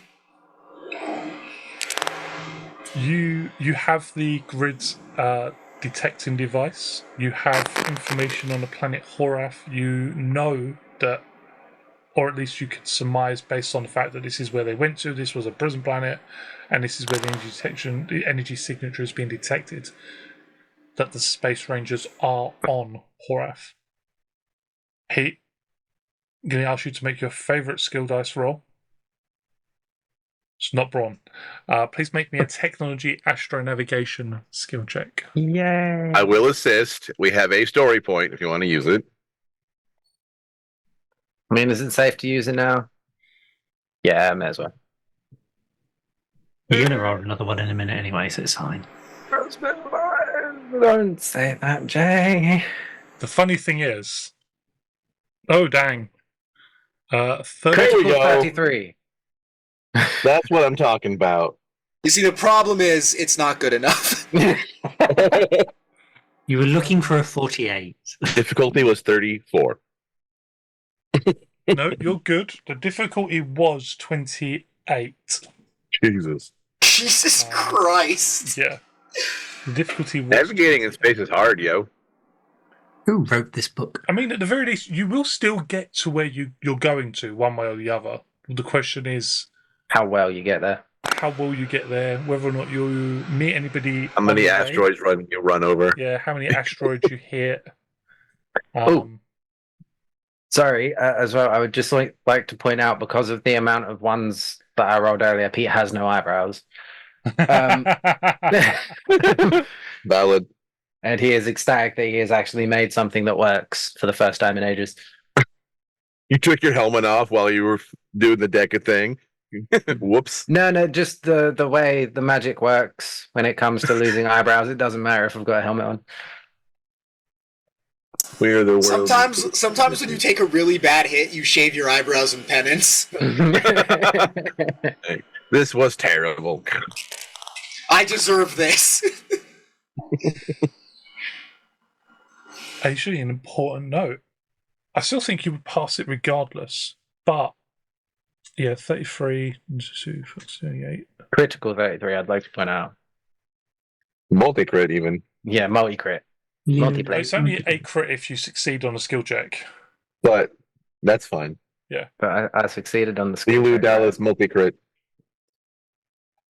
You have the grid's detecting device. You have information on the planet Horath. You know that, or at least you could surmise based on the fact that this is where they went to. This was a prison planet, and this is where the energy signature has been detected. That the Space Rangers are on Horath. Pete, I'm going to ask you to make your favorite skill dice roll. It's not Brawn. Please make me a technology astronavigation skill check. Yay. I will assist. We have a story point if you want to use it. I mean, is it safe to use it now? Yeah, I may as well. You're gonna roll another one in a minute anyway, so it's fine. Don't say that, Jay. The funny thing is, oh dang, There we Critical go. 33. That's what I'm talking about. You see, the problem is it's not good enough. You were looking for a 48. Difficulty was 34. no, you're good. The difficulty was 28. Jesus. Jesus Christ. Yeah, the difficulty was. Navigating in space is hard, yo. Who wrote this book? I mean, at the very least, you will still get to where you're going to, one way or the other. The question is How well you get there. how will you get there, whether or not you meet anybody. How many on the way. asteroids you run over? Yeah, how many asteroids you hit. Sorry, as well, I would just like to point out, because of the amount of ones that I rolled earlier, Pete has no eyebrows. Valid. And he is ecstatic that he has actually made something that works for the first time in ages. You took your helmet off while you were doing the Deca thing. Whoops. No, just the way the magic works when it comes to losing eyebrows. It doesn't matter if I've got a helmet on. We are the world. Sometimes when you take a really bad hit, you shave your eyebrows in penance. This was terrible. I deserve this. Actually, an important note. I still think you would pass it regardless, but yeah, 33, 38. Critical 33, I'd like to point out. Multi-crit even. Yeah, multi-crit. Yeah. Multiplayer. It's only a crit if you succeed on a skill check. But that's fine. But I succeeded on the skill Elu check. Dallas multi-crit.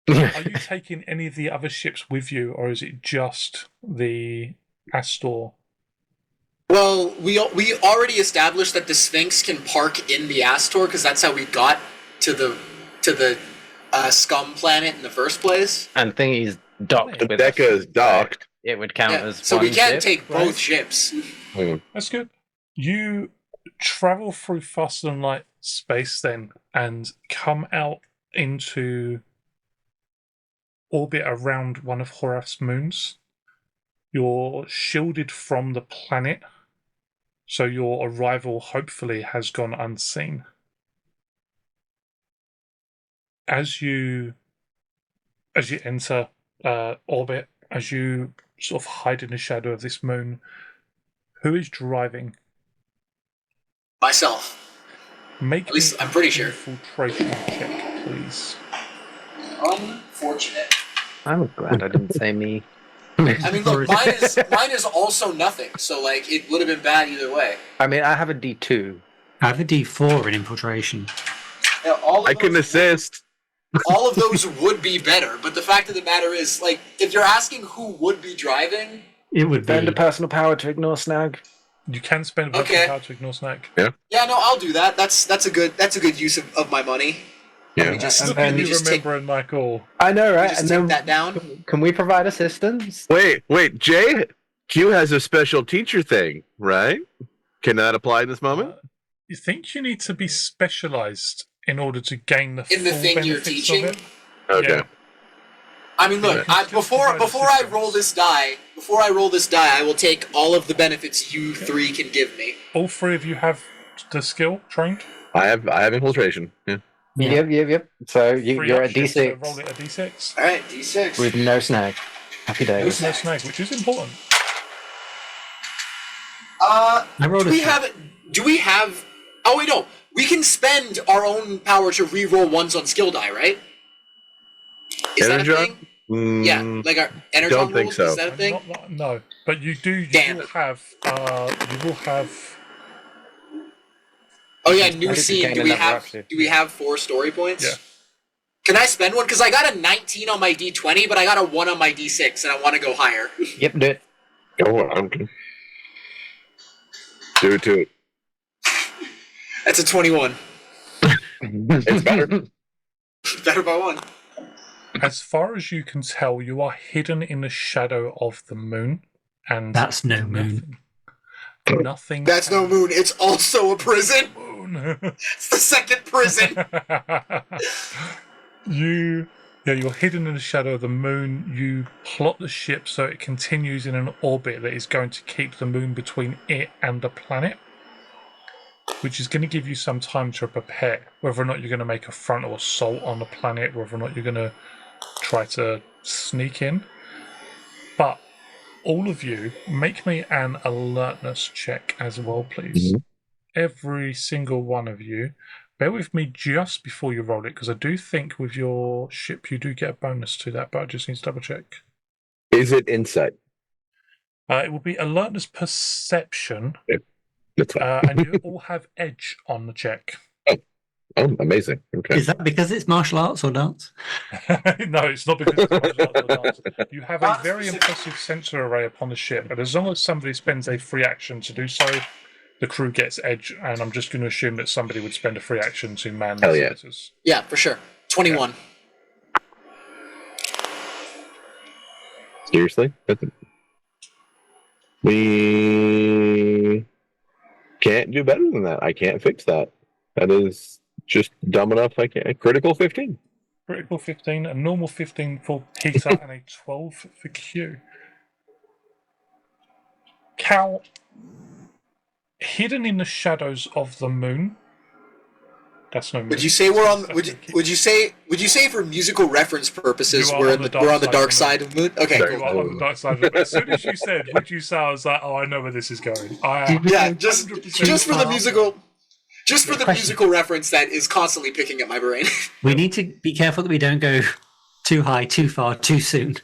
Are you taking any of the other ships with you, or is it just the Astor? Well, we already established that the Sphinx can park in the Astor because that's how we got to the scum planet in the first place. And Thingy's docked The with Deca is docked. It would count Yeah, as so one we can't ship. take right? both ships. That's good. You travel through faster than light space then and come out into orbit around one of Horath's moons. You're shielded from the planet, so your arrival hopefully has gone unseen. As you enter orbit, as you sort of hide in the shadow of this moon, who is driving? Myself. Make At least me I'm an pretty sure. infiltration check, please. Unfortunate. I'm glad I didn't say me. I mean, look, mine is also nothing, so like it would have been bad either way. I mean, I have a D2. I have a D4 in infiltration. Now, I can assist. All of those would be better, but the fact of the matter is, like, if you're asking who would be driving, It would Spend a be. personal power to ignore snag. You can spend Okay. power to ignore snack. yeah, no, I'll do that. That's a good use of my money. Yeah. Let me just, And Look then at let me you just take, remembering Michael. I know, let me right? just And take then that down. can we provide assistance? Wait, Jay? Q has a special teacher thing, right? Can that apply in this moment? You think you need to be specialized in order to gain the In the full thing you're benefits teaching? of it? Okay. Yeah. I mean, look, Yeah. before I roll this die, I will take all of the benefits you three can give me. All three of you have the skill trained? I have infiltration. Yeah. Yeah. Yep. So Three you're at actions, so D6 roll it a d6. All right, D6. with no snag. Happy days. There's no snag, which is important. I rolled Do a we three. have? Do we have? Oh wait, no. We can spend our own power to re-roll ones on skill die, right? Is that a Energon? thing? Yeah, like our energy don't think rules. so. Is that a thing? No, but you do. You Damn will it. have. You will have. Oh yeah, I new think scene. again, Do we another have? option. Do we have 4 story points? Yeah. Can I spend one? Because I got a 19 on my D20, but I got a 1 on my D6, and I want to go higher. Yep, do it. Go on. Do it to it. That's a 21. It's better. Better by 1. As far as you can tell, you are hidden in the shadow of the moon, and That's no moon. Nothing. That's no moon. It's also a prison. moon. It's the second prison. You're hidden in the shadow of the moon. You plot the ship so it continues in an orbit that is going to keep the moon between it and the planet, which is going to give you some time to prepare, whether or not you're going to make a frontal assault on the planet, whether or not you're going to try to sneak in. But all of you, make me an alertness check as well, please. Mhm. Every single one of you. Bear with me just before you roll it, because I do think with your ship you do get a bonus to that, but I just need to double check. Is it insight? It will be alertness perception, That's fine. and you all have edge on the check. Oh, amazing. Okay. Is that because it's martial arts or dance? No, it's not because it's martial arts or dance. You have a Not very specific. impressive sensor array upon the ship, and as long as somebody spends a free action to do so, the crew gets edge, and I'm just going to assume that somebody would spend a free action to man the Hell yeah. sensors. Yeah, for sure. 21. Seriously? We can't do better than that. I can't fix that. That is just dumb enough. I can't. Critical 15. Critical 15, a normal 15 for Peter, and a 12 for Q. Cal, hidden in the shadows of the moon, That's no. Would you say we're on? Would you say for musical reference purposes we're on the dark side of the moon? Okay, You are on the dark side of it. As soon as you said, "Would you say?" I was like, "Oh, I know where this is going." Yeah, just for the musical. Just for the musical reference that is constantly picking at my brain. We need to be careful that we don't go too high, too far, too soon.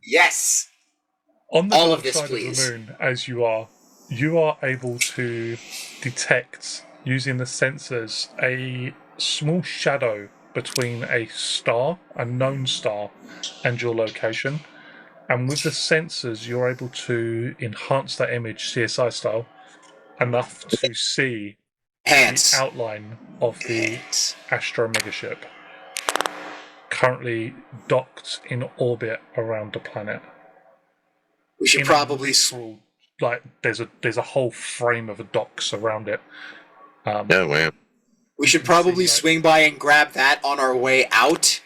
Yes. On the all dark of this, side please. of the moon, as you are able to detect, using the sensors, a small shadow between a star, a known star, and your location. And with the sensors, you're able to enhance that image, CSI style, enough to see the outline of the Astro Megaship currently docked in orbit around the planet. We should probably there's a whole frame of docks around it. Oh man. We should probably swing by and grab that on our way out.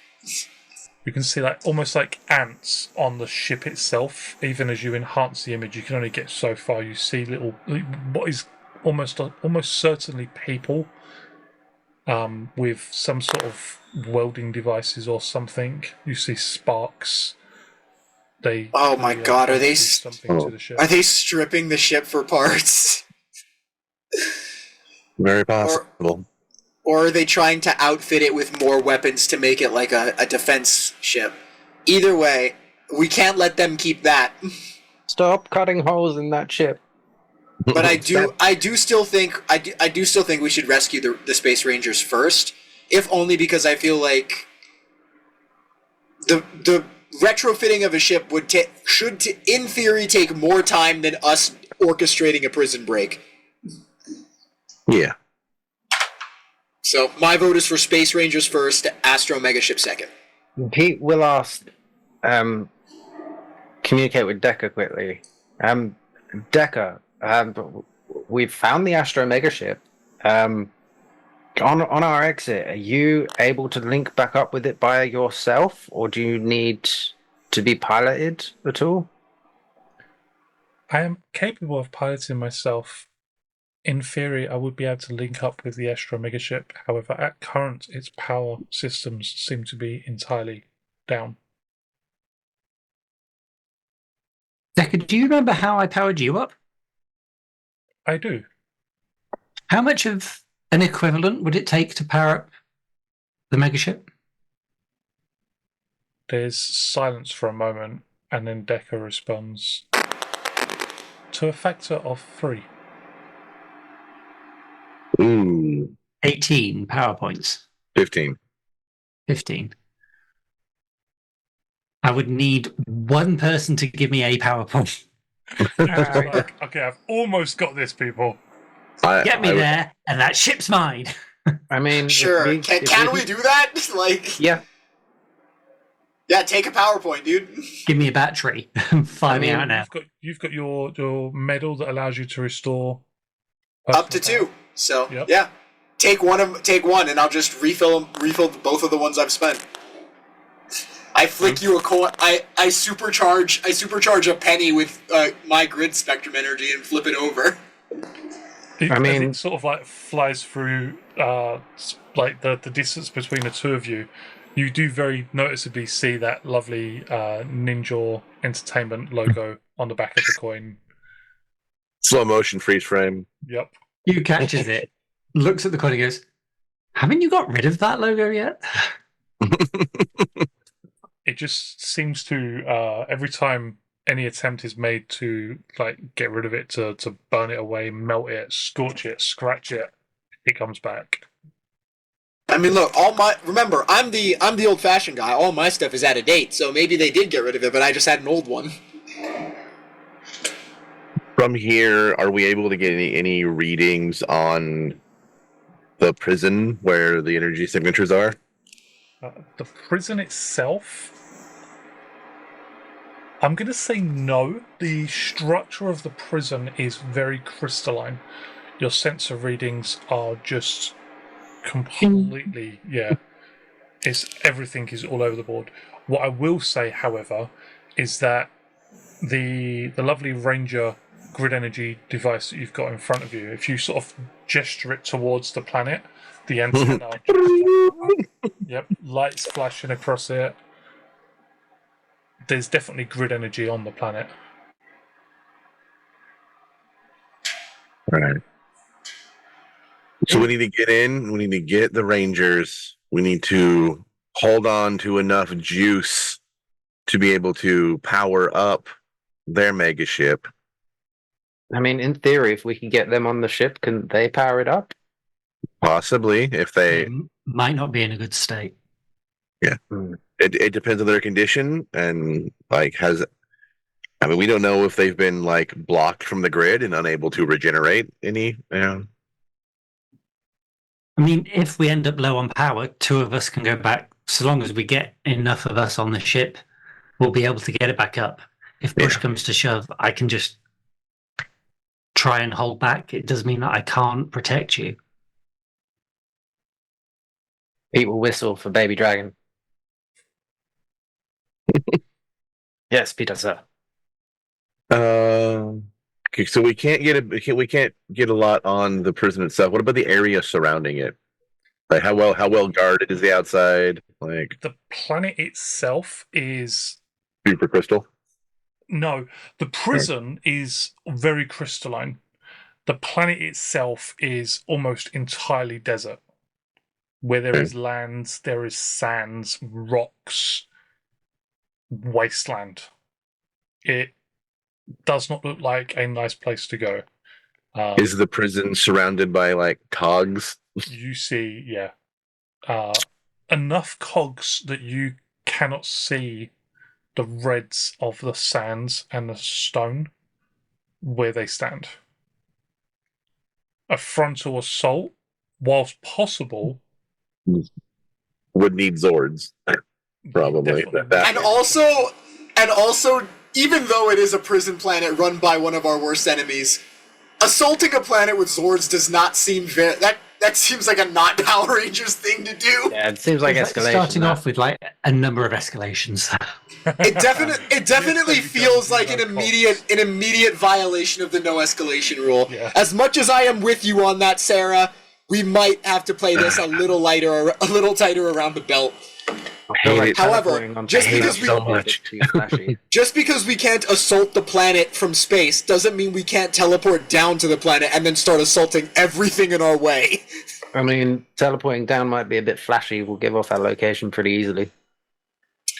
You can see almost like ants on the ship itself. Even as you enhance the image, you can only get so far. You see little, what is almost certainly people with some sort of welding devices or something. You see sparks. Oh my god! Are they something to the ship? Are they stripping the ship for parts? Very possible. Or are they trying to outfit it with more weapons to make it like a defense ship? Either way, we can't let them keep that. Stop cutting holes in that ship. But I do still think we should rescue the Space Rangers first, if only because I feel like the retrofitting of a ship should in theory take more time than us orchestrating a prison break. Yeah. So my vote is for Space Rangers first, Astro Megaship second. Pete will ask, communicate with Decker quickly. Decker, we've found the Astro Megaship. On our exit, are you able to link back up with it by yourself, or do you need to be piloted at all? I am capable of piloting myself. In theory, I would be able to link up with the Astro Megaship. However, at current, its power systems seem to be entirely down. Decker, do you remember how I powered you up? I do. How much of an equivalent would it take to power up the Megaship? There's silence for a moment, and then Decker responds to a factor of 3. Ooh. 18 power points. 15. 15. I would need one person to give me a power point. Okay, I've almost got this, people. Get me there, and that ship's mine. I mean, sure. Can we do that? Yeah. Yeah, take a PowerPoint, dude. Give me a battery. Fire me out now. You've got your medal that allows you to restore up to 2. So yep. Yeah, take one, and I'll just refill both of the ones I've spent. I flick you a coin. I supercharge a penny with my grid spectrum energy and flip it over. As it sort of flies through the distance between the two of you, you do very noticeably see that lovely Ninja Entertainment logo on the back of the coin. Slow motion freeze frame. Yep. You catches it, looks at the coin and goes, haven't you got rid of that logo yet? It just seems to, every time any attempt is made to get rid of it, to burn it away, melt it, scorch it, scratch it, it comes back. I mean, look, remember, I'm the old-fashioned guy. All my stuff is out of date, so maybe they did get rid of it, but I just had an old one. From here, are we able to get any readings on the prison where the energy signatures are? The prison itself, I'm going to say no. The structure of the prison is very crystalline. Your sensor readings are just completely, everything is all over the board. What I will say, however, is that the lovely Ranger grid energy device that you've got in front of you. If you sort of gesture it towards the planet, the antenna, yep, lights flashing across it. There's definitely grid energy on the planet. Right. So we need to get in. We need to get the Rangers. We need to hold on to enough juice to be able to power up their mega ship. I mean, in theory, if we can get them on the ship, can they power it up? Possibly, if they. They might not be in a good state. Yeah. It depends on their condition and like I mean, we don't know if they've been like blocked from the grid and unable to regenerate any. I mean, if we end up low on power, 2 of us can go back. So long as we get enough of us on the ship, we'll be able to get it back up. If push comes to shove, I can just try and hold back. It does mean that I can't protect you. Pete will whistle for Baby Dragon. Yes, Peter, sir. Okay, so we can't get a lot on the prison itself. What about the area surrounding it? Like how well guarded is the outside? Like the planet itself is super crystal. No, the prison is very crystalline. The planet itself is almost entirely desert. Where there is lands, there is sands, rocks, wasteland. It does not look like a nice place to go. Is the prison surrounded by like cogs? You see, enough cogs that you cannot see the reds of the sands and the stone where they stand. A frontal assault, whilst possible, would need Zords, probably. And also, even though it is a prison planet run by one of our worst enemies, assaulting a planet with Zords does not seem very. That seems like a not Power Rangers thing to do. Yeah, it seems like escalation. Starting off with like a number of escalations. It definitely feels like an immediate violation of the no escalation rule. Yeah. As much as I am with you on that, Sarah, we might have to play this a little lighter, a little tighter around the belt. However, just because we can't assault the planet from space doesn't mean we can't teleport down to the planet and then start assaulting everything in our way. I mean, teleporting down might be a bit flashy. We'll give off our location pretty easily.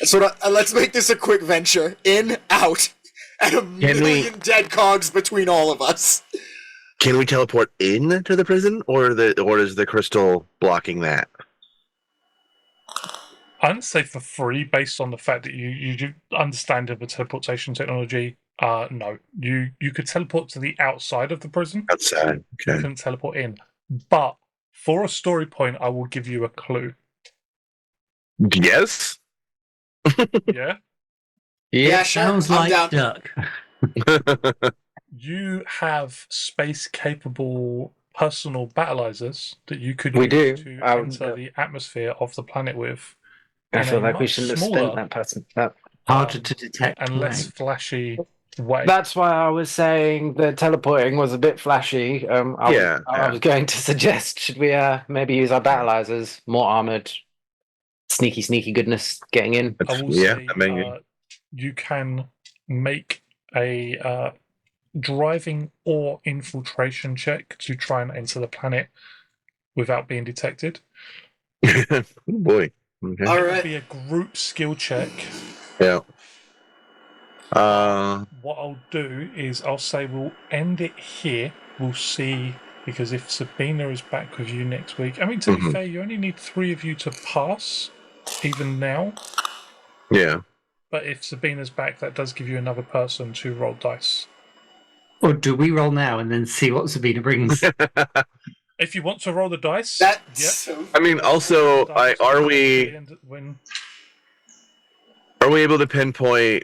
So let's make this a quick venture. In, out, and a million dead cogs between all of us. Can we teleport in to the prison, or is the crystal blocking that? I'd say for free, based on the fact that you do understand of the teleportation technology. No, you could teleport to the outside of the prison. Outside, okay. You couldn't teleport in. But for a story point, I will give you a clue. Yes. Yeah. Yeah, sure. Sounds I'm like down. Duck. You have space-capable personal battleizers that you could We use do. to enter the atmosphere of the planet with. I in feel a like we much shouldn't have smaller, spent that. Harder to detect. and less flashy way. That's why I was saying the teleporting was a bit flashy. I was going to suggest, should we maybe use our battleizers, more armored, sneaky goodness getting in? I will say, you can make a driving or infiltration check to try and enter the planet without being detected. Oh boy. Okay. All It right. would be a group skill check. Yeah. What I'll do is I'll say we'll end it here. We'll see, because if Sabina is back with you next week, I mean, to be fair, you only need 3 of you to pass, even now. Yeah. But if Sabina's back, that does give you another person to roll dice. Or do we roll now and then see what Sabina brings? If you want to roll the dice, That's I mean, also, are we able to pinpoint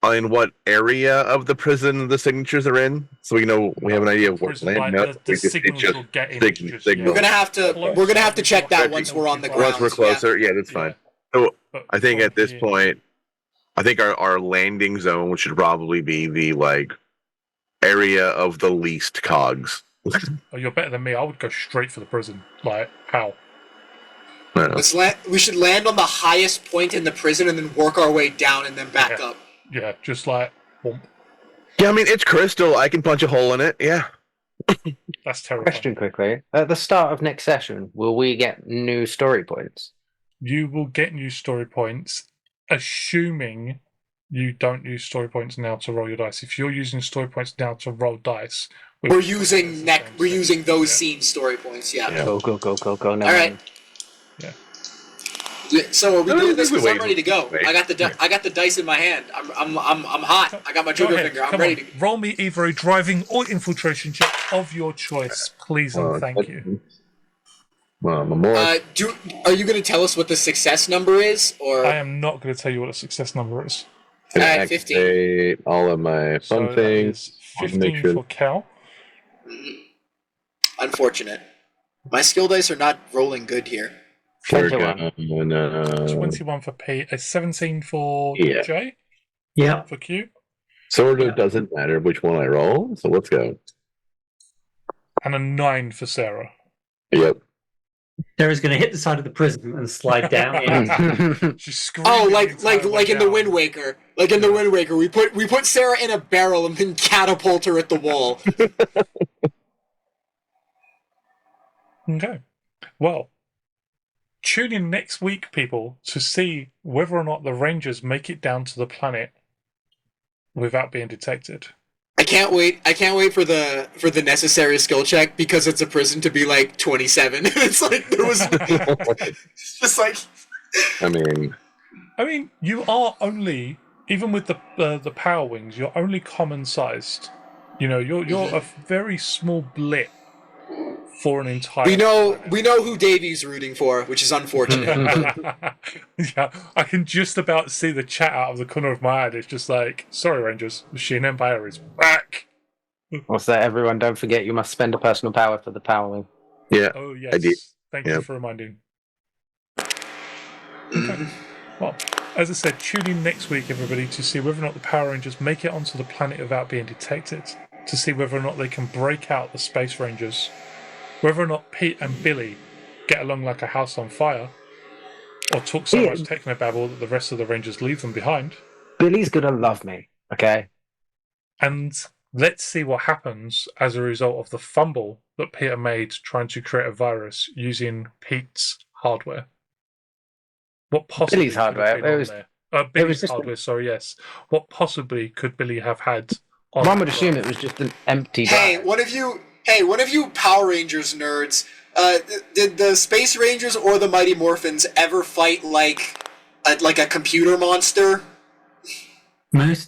in what area of the prison the signatures are in, so we know we have an idea of what land? The signals you'll get in. we're gonna have to check that once we're on the ground. Once we're closer, yeah, that's fine. So I think at this point, I think our landing zone should probably be the like area of the least cogs. Oh, you're better than me. I would go straight for the prison. Like, how? We should land on the highest point in the prison and then work our way down and then back up. Yeah, just like, boom. Yeah, I mean, it's crystal. I can punch a hole in it. Yeah. That's terrifying. Question quickly. At the start of next session, will we get new story points? You will get new story points, assuming you don't use story points now to roll your dice. If you're using story points now to roll dice, we're using those scene story points. Yeah. Go. No, all right. Yeah. So are we doing this? Because I'm Wait. ready to go. I got the dice in my hand. I'm hot. I got my trigger finger. I'm ready to go. Roll me either a driving or infiltration check of your choice, please and thank you. Well, I'm more. Are you going to tell us what the success number is, or I am not going to tell you what the success number is. Alright, 15. Activate all of my fun So things. that is 15 for Cal. Unfortunate. My skill dice are not rolling good here. We're 21. going, 21 for P. A 17 for Yeah. J. Yeah. For Q. sort of doesn't matter which one I roll, so let's go. And a 9 for Sarah. Yep. Sarah's going to hit the side of the prison and slide down. She's screaming. Oh, the like entire way in the down. Wind Waker. Like in the Wind Waker, we put Sarah in a barrel and then catapult her at the wall. Okay. Well, tune in next week, people, to see whether or not the Rangers make it down to the planet without being detected. I can't wait for the necessary skill check because it's a prison to be like 27. It's like there was just like I mean, you are only, even with the power wings, you're only common sized. You know, you're a very small blip for an entire. we know who Davey's rooting for, which is unfortunate. Yeah, I can just about see the chat out of the corner of my eye. It's just like, sorry, Rangers, Machine Empire is back. What's that? Everyone, don't forget you must spend a personal power for the power wing. yeah. Oh I yes, did. thank you Yep. for reminding. Okay. Well, as I said, tune in next week, everybody, to see whether or not the Power Rangers make it onto the planet without being detected. To see whether or not they can break out the Space Rangers. Whether or not Pete and Billy get along like a house on fire, or talk so much technobabble that the rest of the Rangers leave them behind. Billy's gonna love me, okay? And let's see what happens as a result of the fumble that Peter made trying to create a virus using Pete's hardware. What possibly Billy's could have hardware. been It on was- there? was Billy's just hardware, sorry, yes. What possibly could Billy have had on One would that assume drive? it was just an empty Hey, drive. one of you Power Rangers nerds, did the Space Rangers or the Mighty Morphins ever fight like a computer monster?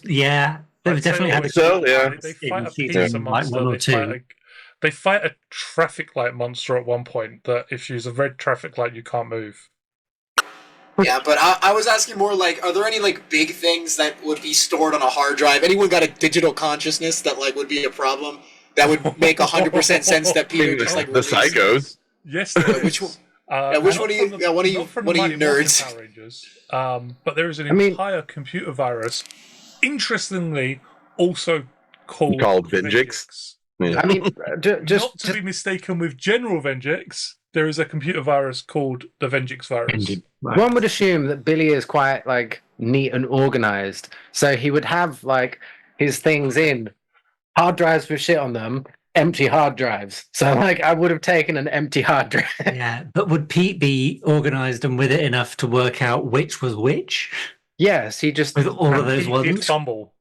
Yeah. They've I'd say definitely had always so, fight- yeah. They in fight a season, pizza like, monster. one or two. They fight a traffic light monster at one point that if you use a red traffic light, you can't move. Yeah, but I was asking more like, are there any like big things that would be stored on a hard drive? Anyone got a digital consciousness that like would be a problem? That would make 100% sense that Peter just like the released? psychos. Yes, there Which is. one? Which not one of you- from yeah, one of you- not from one the of you Mighty Morphin nerds. Power Rangers, but there is an I mean- entire computer virus, interestingly, also called Vengix. Yeah. I mean, just not to be mistaken with General Vengix. There is a computer virus called the Vengix virus. one would assume that Billy is quite like neat and organized, so he would have like his things in hard drives with shit on them, empty hard drives. So like I would have taken an empty hard drive. Yeah, but would Pete be organised and with it enough to work out which was which? Yes, he just With all of those He'd ones? fumble.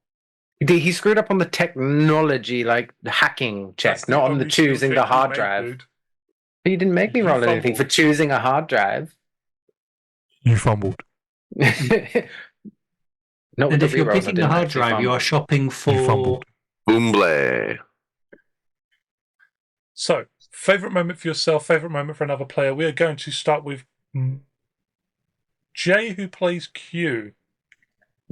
he screwed up on the technology, like the hacking check, That's the not on the only skill choosing check the you hard made, drive. dude. But you didn't make me You roll anything for fumbled. choosing a hard drive. You fumbled. Not with And the if you're rerolls, I picking the didn't hard actually drive, you are fumble. shopping for. fumbled. Boomblay. So, favorite moment for yourself, favorite moment for another player. We are going to start with Jay, who plays Q.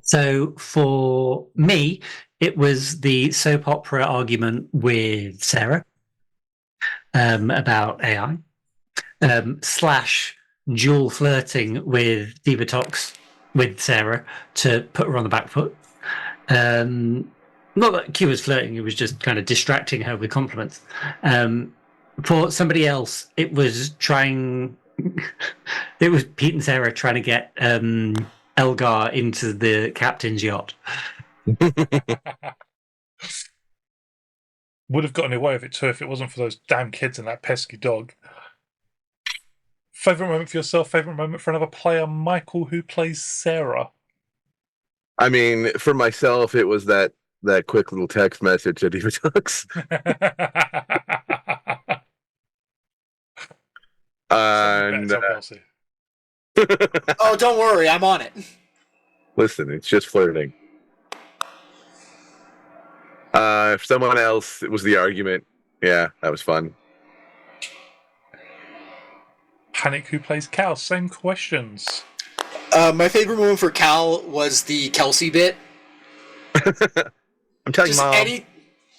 So for me, it was the soap opera argument with Sarah about AI, / dual flirting with Divatox with Sarah to put her on the back foot. Not that Q was flirting; he was just kind of distracting her with compliments. For somebody else, it was trying. It was Pete and Sarah trying to get Elgar into the captain's yacht. Would have gotten away with it too if it wasn't for those damn kids and that pesky dog. Favourite moment for yourself, favourite moment for another player, Michael, who plays Sarah. I mean, for myself, it was that quick little text message to Divatox. And Kelsey. Oh, don't worry, I'm on it. Listen, it's just flirting. If someone else, it was the argument. Yeah, that was fun. Panic, who plays Cal, same questions. My favorite moment for Cal was the Kelsey bit. I'm telling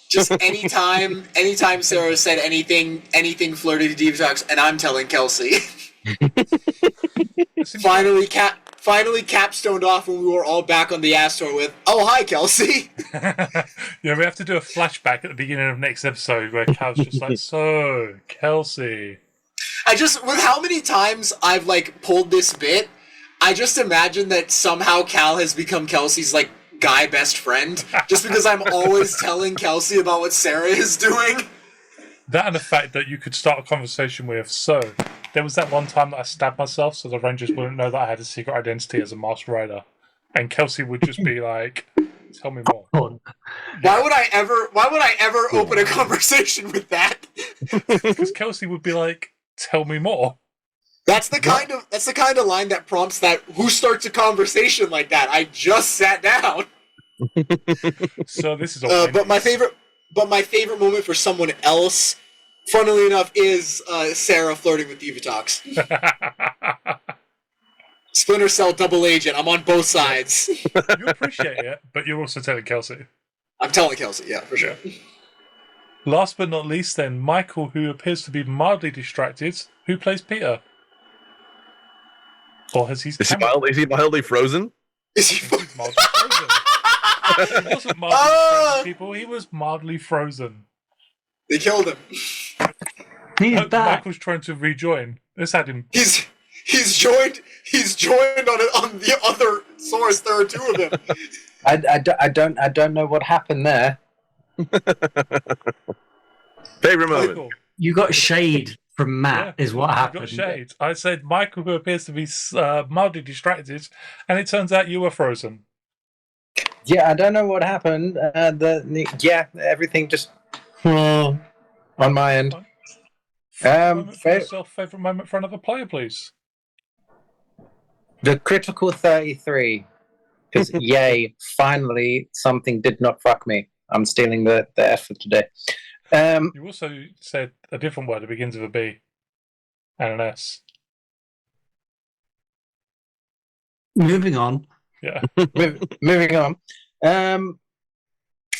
Just Mom. anytime Sarah said anything flirty to Divatox, and I'm telling Kelsey. Finally capstoned off when we were all back on the Astor with, "Oh, hi, Kelsey." Yeah, we have to do a flashback at the beginning of next episode where Cal's just like, "So, Kelsey." With how many times I've pulled this bit, I just imagine that somehow Cal has become Kelsey's guy best friend, just because I'm always telling Kelsey about what Sarah is doing. That and the fact that you could start a conversation with, "So, there was that one time that I stabbed myself so the Rangers wouldn't know that I had a secret identity as a masked rider." And Kelsey would just be like, "Tell me more." Why would I ever open a conversation with that? Because Kelsey would be like, "Tell me more." That's the kind of line that prompts that. Who starts a conversation like that? I just sat down. So this is all. But my favorite moment for someone else, funnily enough, is Sarah flirting with Divatox. Splinter Cell double agent. I'm on both sides. You appreciate it, but you're also telling Kelsey. I'm telling Kelsey, yeah, for sure. Last but not least, then, Michael, who appears to be mildly distracted, who plays Peter. Or has he? Is he mildly frozen? Is he? He's mildly frozen. He wasn't mildly distracted, people. He was mildly frozen. They killed him. He's back. Michael's trying to rejoin. This had him. He's joined. He's joined on the other source. There are two of them. I don't know what happened there. Favorite moment. Michael. You got shade from Matt, is what You happened. got shade. I said Michael, who appears to be mildly distracted, and it turns out you were frozen. Yeah, I don't know what happened. Everything just on my end. Favorite moment for yourself, favorite moment for another player, please. The critical 33. Because yay, finally something did not fuck me. I'm stealing the F for today. You also said a different word that begins with a B and an S. Moving on. Yeah. Moving on.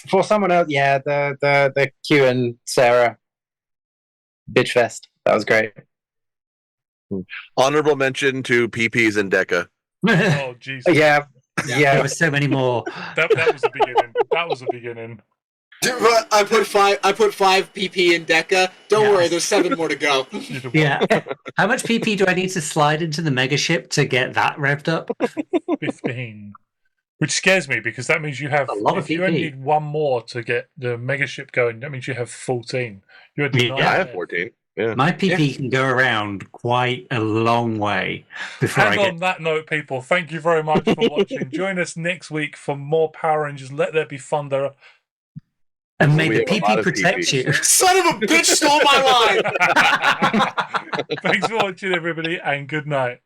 For someone else, yeah, the Q and Sarah bitch fest. That was great. Honorable mention to PP's and Deca. Oh, Jesus. Yeah. There were so many more. That was the beginning. That was the beginning. Dude, I put five PP in Deca. Don't worry, there's 7 more to go. Yeah. How much PP do I need to slide into the mega ship to get that revved up? 15. Which scares me because that means you have. A lot of if you only PP. need one more to get the mega ship going, that means you have 14. You had 9. Yeah, I have 14. Yeah. My PP can go around quite a long way before And I on that note, people, thank you very much for watching. Join us next week for more Power Rangers. Let there be thunder. And may We the have a lot PP of protect PP. you. Son of a bitch stole my line. Thanks for watching, everybody, and good night.